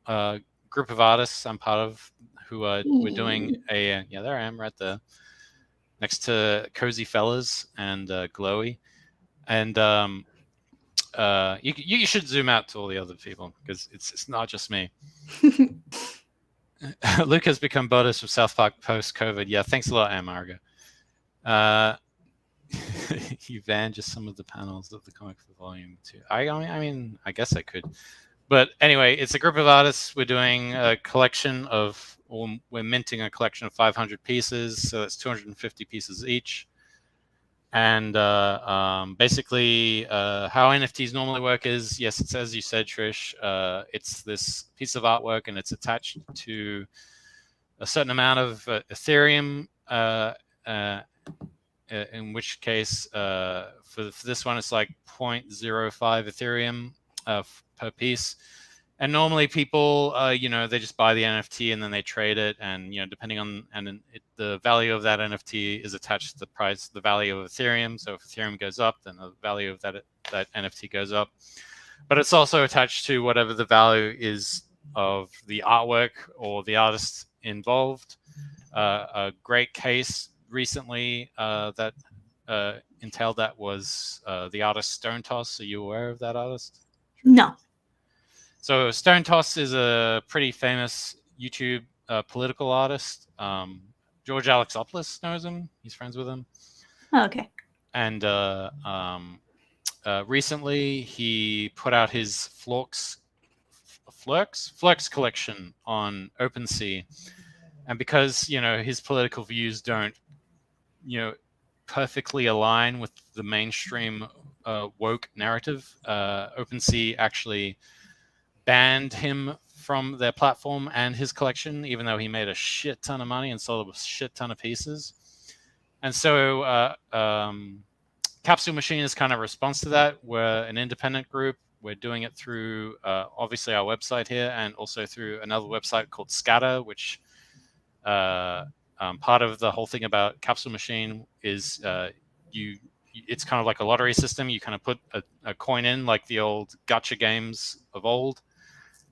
artists I'm part of who we're doing a, there I am right there, next to Cozy Fellas and Glowy. And you should zoom out to all the other people, because it's not just me. Luke has become Bodis from South Park post-COVID. Yeah, thanks a lot, Amarga. You banned just some of the panels of the comic for volume 2. I mean, I guess I could. But anyway, it's a group of artists. We're doing a collection of, we're minting a collection of 500 pieces, so that's 250 pieces each. And basically, how NFTs normally work is, yes, it's as you said, Trish. It's this piece of artwork, and it's attached to a certain amount of Ethereum in which case for this one it's like 0.05 Ethereum per piece. And normally people, they just buy the NFT and then they trade it, and depending on the value of that NFT is attached to the value of Ethereum. So if Ethereum goes up, then the value of that NFT goes up. But it's also attached to whatever the value is of the artwork or the artist involved. A great case recently that entailed that was the artist Stone Toss. Are you aware of that artist? No. So Stone Toss is a pretty famous YouTube political artist. George Alexopoulos knows him. He's friends with him. Oh, okay. And recently he put out his Flux collection on OpenSea. And because, his political views don't, perfectly align with the mainstream woke narrative, OpenSea actually banned him from their platform and his collection, even though he made a shit ton of money and sold a shit ton of pieces. And so Capsule Machine is kind of a response to that. We're an independent group. We're doing it through obviously our website here, and also through another website called Scatter, which part of the whole thing about Capsule Machine is it's kind of like a lottery system. You kind of put a coin in, like the old gacha games of old,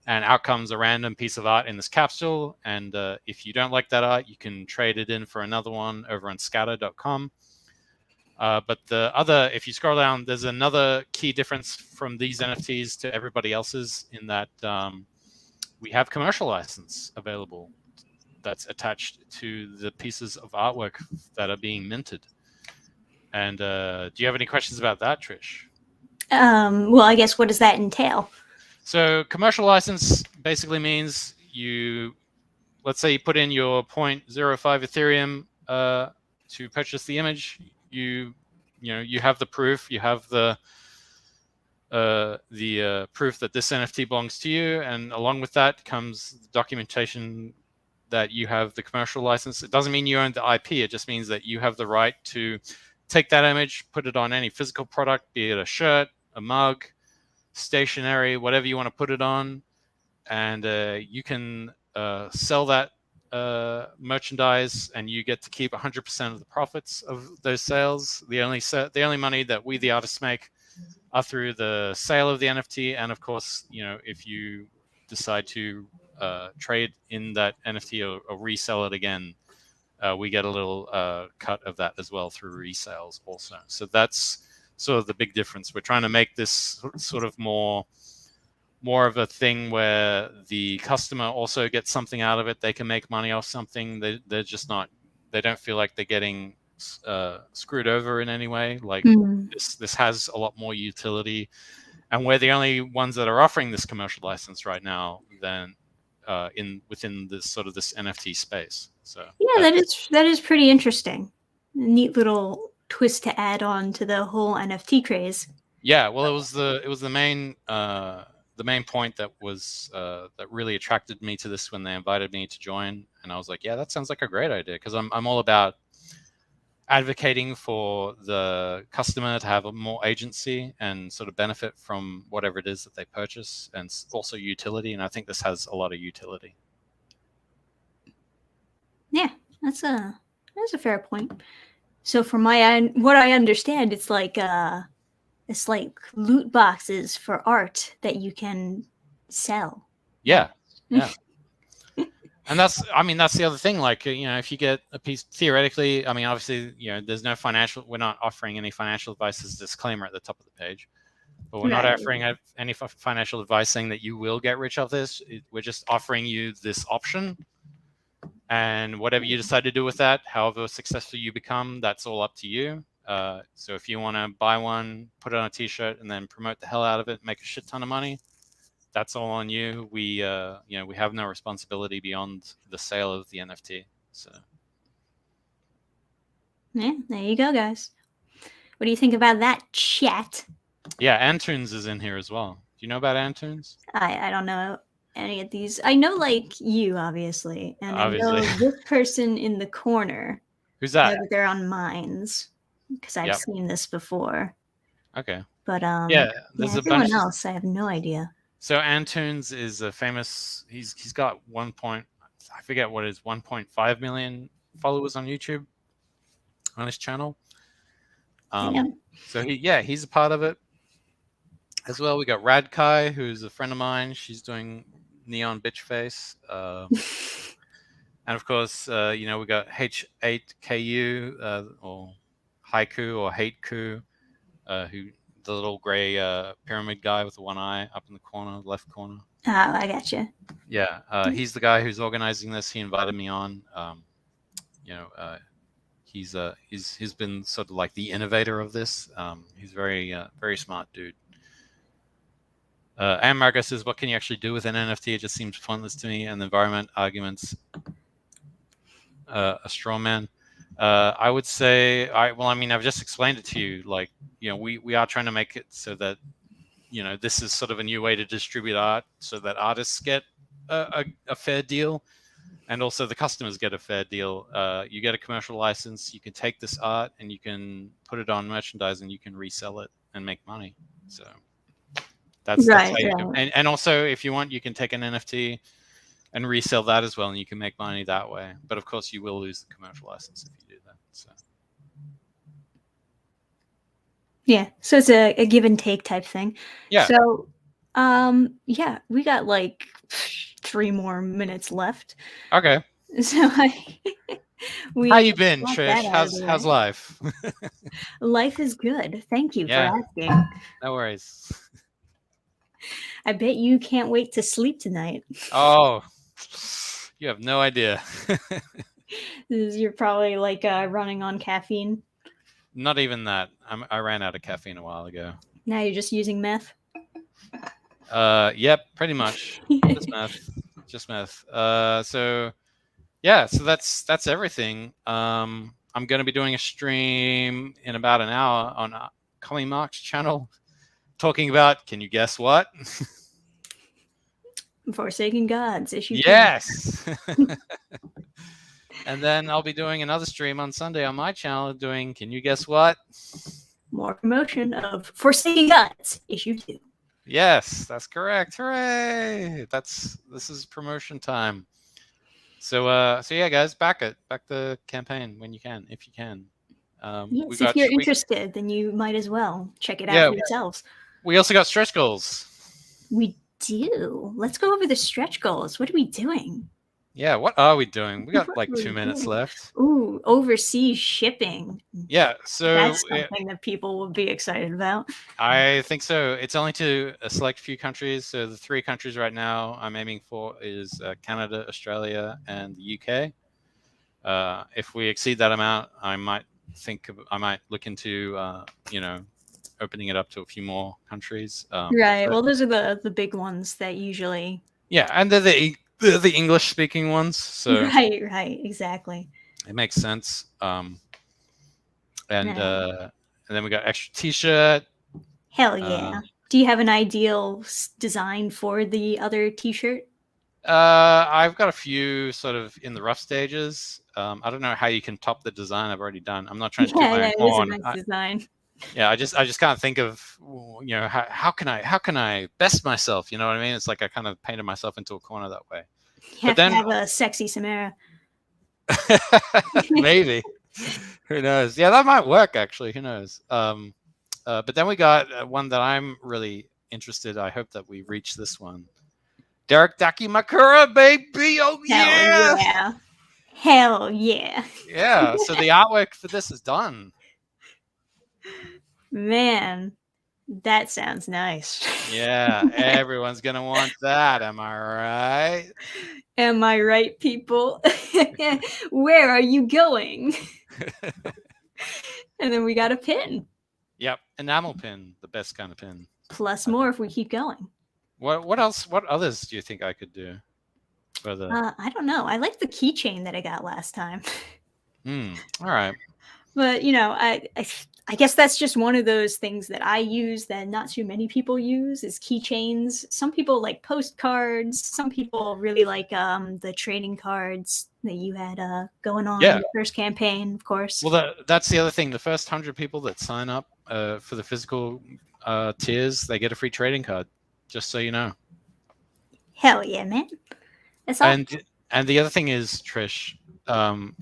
and out comes a random piece of art in this capsule. And if you don't like that art, you can trade it in for another one over on scatter.com. But if you scroll down, there's another key difference from these NFTs to everybody else's in that we have commercial license available that's attached to the pieces of artwork that are being minted. And do you have any questions about that, Trish? Well, I guess what does that entail? So commercial license basically means let's say you put in your 0.05 Ethereum to purchase the image. You have the proof. You have the proof that this NFT belongs to you, and along with that comes the documentation that you have the commercial license. It doesn't mean you own the IP. It just means that you have the right to take that image, put it on any physical product, be it a shirt, a mug, stationery, whatever you want to put it on, and you can sell that merchandise, and you get to keep 100% of the profits of those sales. The only money that we, the artists, make are through the sale of the NFT, and of course, if you decide to trade in that NFT or resell it again, we get a little cut of that as well through resales also. So that's sort of the big difference. We're trying to make this sort of more of a thing where the customer also gets something out of it. They can make money off something. They're just not, they don't feel like they're getting screwed over in any way. Like this has a lot more utility, and we're the only ones that are offering this commercial license right now than within this sort of this NFT space. So yeah, that is pretty interesting. Neat little twist to add on to the whole NFT craze. Yeah, well, it was the main point that was that really attracted me to this when they invited me to join, and I was like, yeah, that sounds like a great idea, because I'm all about advocating for the customer to have more agency and sort of benefit from whatever it is that they purchase, and also utility. And I think this has a lot of utility. Yeah, that's a fair point. So from what I understand, it's like loot boxes for art that you can sell. Yeah. And that's the other thing. Like, if you get a piece, theoretically, obviously, there's no we're not offering any financial advice as a disclaimer at the top of the page, but we're not offering any financial advice saying that you will get rich off this. We're just offering you this option, and whatever you decide to do with that, however successful you become, that's all up to you. So if you want to buy one, put it on a t-shirt, and then promote the hell out of it, make a shit ton of money, that's all on you. We we have no responsibility beyond the sale of the NFT. So yeah, there you go, guys. What do you think about that, chat? Yeah, Antunes is in here as well. Do you know about Antunes? I don't know any of these. I know, like, you, obviously, and obviously. I know this person in the corner. Who's that? They're on Mines. because I've seen this before. Okay. But there's a everyone bunch else, I have no idea. So Antunes is a famous. He's got I forget what it is, 1.5 million followers on YouTube on his channel. So he's a part of it as well. We got Radkai, who's a friend of mine. She's doing neon bitch face. And of course, we got H8KU or Haiku or Hateku, who the little gray pyramid guy with the one eye up in the corner, left corner. Oh, I gotcha. Yeah, he's the guy who's organizing this. He invited me on. He's been sort of like the innovator of this. He's very smart dude. And Margo says, what can you actually do with an NFT? It just seems pointless to me. And the environment arguments, a straw man. I would say, I've just explained it to you. Like, we are trying to make it so that, this is sort of a new way to distribute art so that artists get a fair deal. And also the customers get a fair deal. You get a commercial license. You can take this art and you can put it on merchandise and you can resell it and make money. So that's how you do. And also, if you want, you can take an NFT and resell that as well, and you can make money that way. But of course, you will lose the commercial license if you do that. So. Yeah, so it's a give and take type thing. Yeah. So, we got like 3 more minutes left. Okay. So how you been, Trish? How's life? Life is good. Thank you for asking. No worries. I bet you can't wait to sleep tonight. Oh, you have no idea. You're probably like running on caffeine. Not even that. I ran out of caffeine a while ago. Now you're just using meth? Yep, pretty much. Just meth. So that's everything. I'm going to be doing a stream in about an hour on Colleen Mark's channel talking about, can you guess what? Forsaken Gods issue. Yes. And then I'll be doing another stream on Sunday on my channel doing, can you guess what? More promotion of Forsaken Gods issue 2. Yes, that's correct. Hooray! This is promotion time. So yeah, guys, back the campaign when you can, if you can. Yes, if you're interested, then you might as well check it out for yourselves. We also got stretch goals. We do. Let's go over the stretch goals. What are we doing? Yeah, what are we doing? We got like 2 minutes left. Ooh, overseas shipping. Yeah, so that's something that people will be excited about. I think so. It's only to a select few countries. So the 3 countries right now I'm aiming for is Canada, Australia, and the UK. If we exceed that amount, I might look into opening it up to a few more countries. Right. Well, those are the big ones that usually. Yeah, and they're the English speaking ones. So right, exactly. It makes sense. And then we got extra T-shirt. Hell yeah! Do you have an ideal design for the other T-shirt? I've got a few sort of in the rough stages. I don't know how you can top the design I've already done. I'm not trying to do my own. It is a nice design. Yeah, I just can't think of how can I best myself? You know what I mean? It's like I kind of painted myself into a corner that way. You have to have a sexy Samara. Maybe. Who knows? Yeah, that might work actually. Who knows? But then we got one that I'm really interested. I hope that we reach this one. Derek Dakimakura, baby! Oh yeah! Hell yeah! Yeah. So the artwork for this is done. Man, that sounds nice. Yeah, everyone's gonna want that. Am I right? Am I right, people? Where are you going? And then we got a pin. Yep, enamel pin, the best kind of pin. Plus more if we keep going. What else? What others do you think I could do? I don't know. I like the keychain that I got last time. All right. But I guess that's just one of those things that I use that not too many people use is keychains. Some people like postcards. Some people really like the trading cards that you had going on in the first campaign, of course. Well, that's the other thing. The first 100 people that sign up for the physical tiers, they get a free trading card, just so you know. Hell yeah, man. That's awesome. And the other thing is, Trish,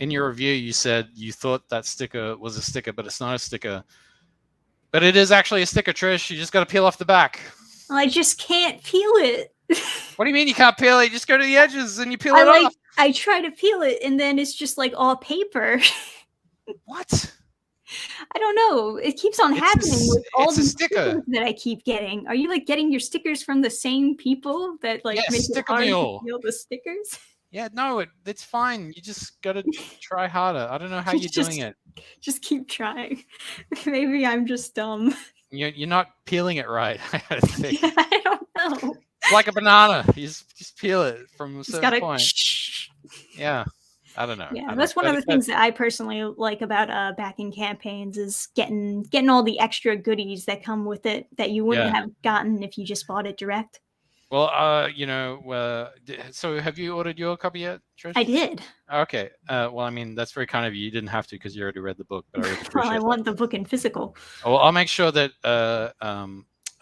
in your review, you said you thought that sticker was a sticker, but it's not a sticker. But it is actually a sticker, Trish. You just got to peel off the back. I just can't peel it. What do you mean you can't peel it? You just go to the edges and you peel it off. I try to peel it, and then it's just like all paper. What? I don't know. It keeps on happening with all the stickers that I keep getting. Are you like getting your stickers from the same people that like make it hard to peel the stickers? Yeah, no, it's fine. You just gotta try harder. I don't know how you're doing it. Just keep trying. Maybe I'm just dumb. You're not peeling it right. I think. I don't know. It's like a banana. You just peel it from a certain point. Yeah. I don't know. Yeah, that's one of the things that I personally like about backing campaigns is getting all the extra goodies that come with it that you wouldn't have gotten if you just bought it direct. Well, you know, so have you ordered your copy yet, Trish? I did. Okay. Well, I mean, that's very kind of you. You didn't have to because you already read the book. But I really well, I want the book in physical. Well, I'll make sure that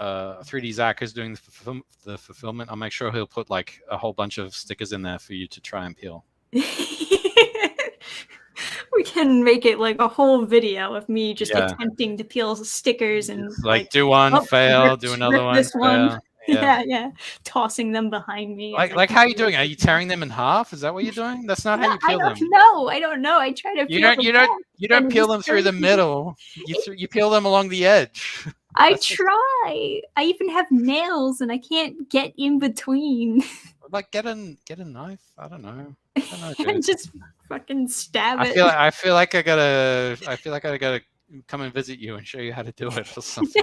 3D Zach is doing the fulfillment. I'll make sure he'll put like a whole bunch of stickers in there for you to try and peel. We can make it like a whole video of me just attempting to peel stickers and like do one, fail, do another one, fail. Yeah, tossing them behind me. Like how are you doing? Are you tearing them in half? Is that what you're doing? That's not how you peel them. I don't know. I try to. You don't peel them through the middle. You peel them along the edge. I try. I even have nails, and I can't get in between. Like get a knife. I don't know. And just fucking stab it. I feel like I gotta come and visit you and show you how to do it or something.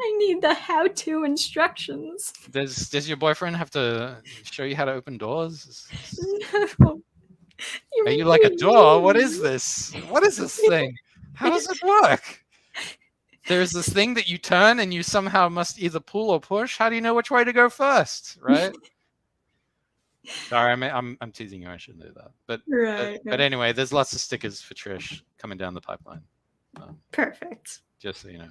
I need the how-to instructions. Does your boyfriend have to show you how to open doors? No. Are you like a door? What is this? What is this thing? How does it work? There's this thing that you turn and you somehow must either pull or push. How do you know which way to go first, right? Sorry, I'm teasing you. I shouldn't do that. But anyway, there's lots of stickers for Trish coming down the pipeline. Perfect. Just so you know.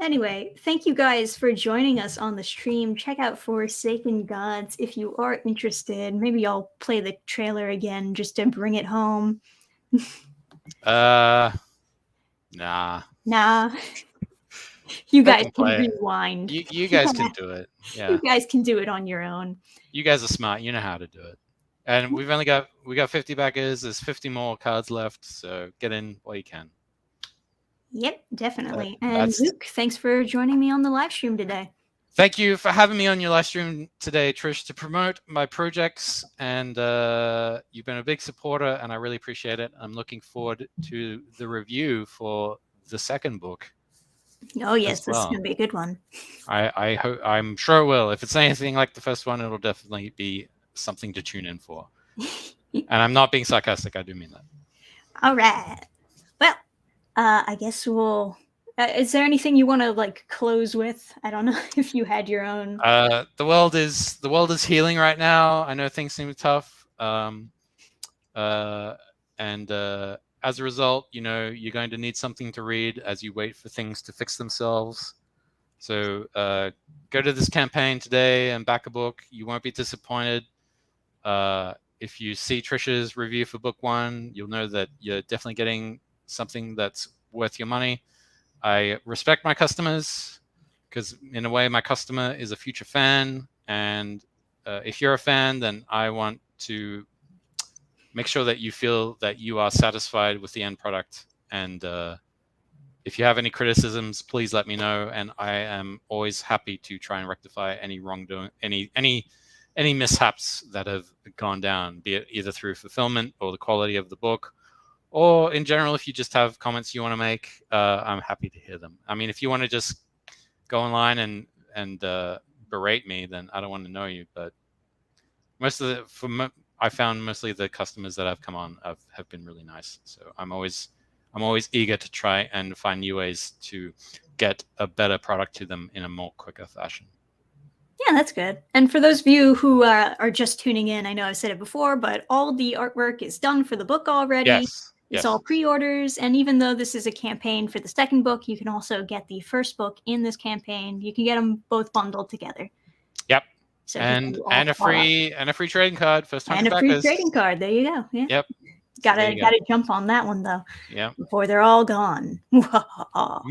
Anyway, thank you guys for joining us on the stream. Check out Forsaken Gods if you are interested. Maybe I'll play the trailer again just to bring it home. Nah. You guys can rewind. You guys can do it. Yeah. You guys can do it on your own. You guys are smart. You know how to do it. And we got 50 backers. There's 50 more cards left. So get in while you can. Yep, definitely. And Luke, thanks for joining me on the live stream today. Thank you for having me on your live stream today, Trish, to promote my projects. And you've been a big supporter, and I really appreciate it. I'm looking forward to the review for the second book. Oh yes, this is gonna be a good one. I hope. I'm sure it will. If it's anything like the first one, it'll definitely be something to tune in for. And I'm not being sarcastic. I do mean that. All right. Well, I guess we'll. Is there anything you want to like close with? I don't know if you had your own. The world is healing right now. I know things seem tough. As a result, you know, you're going to need something to read as you wait for things to fix themselves. So go to this campaign today and back a book. You won't be disappointed. If you see Trish's review for book 1, you'll know that you're definitely getting something that's worth your money. I respect my customers because in a way my customer is a future fan. And if you're a fan, then I want to make sure that you feel that you are satisfied with the end product. And if you have any criticisms, please let me know. And I am always happy to try and rectify any wrongdoing, any mishaps that have gone down, be it either through fulfillment or the quality of the book, or in general, if you just have comments you want to make, I'm happy to hear them. I mean, if you want to just go online and berate me, then I don't want to know you. But I found mostly the customers that have come on have been really nice. So I'm always I'm always eager to try and find new ways to get a better product to them in a more quicker fashion. Yeah, that's good. And for those of you who are just tuning in, I know I've said it before, but all the artwork is done for the book already. Yes. It's all pre-orders. And even though this is a campaign for the second book, you can also get the first book in this campaign. You can get them both bundled together. Yep. So and a free trading card, first time and a free trading card. There you go. Yeah. Yep. Gotta jump on that one though. Yeah. Before they're all gone. All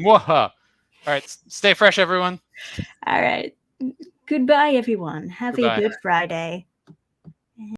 right. Stay fresh, everyone. All right. Goodbye, everyone. Have a good Friday.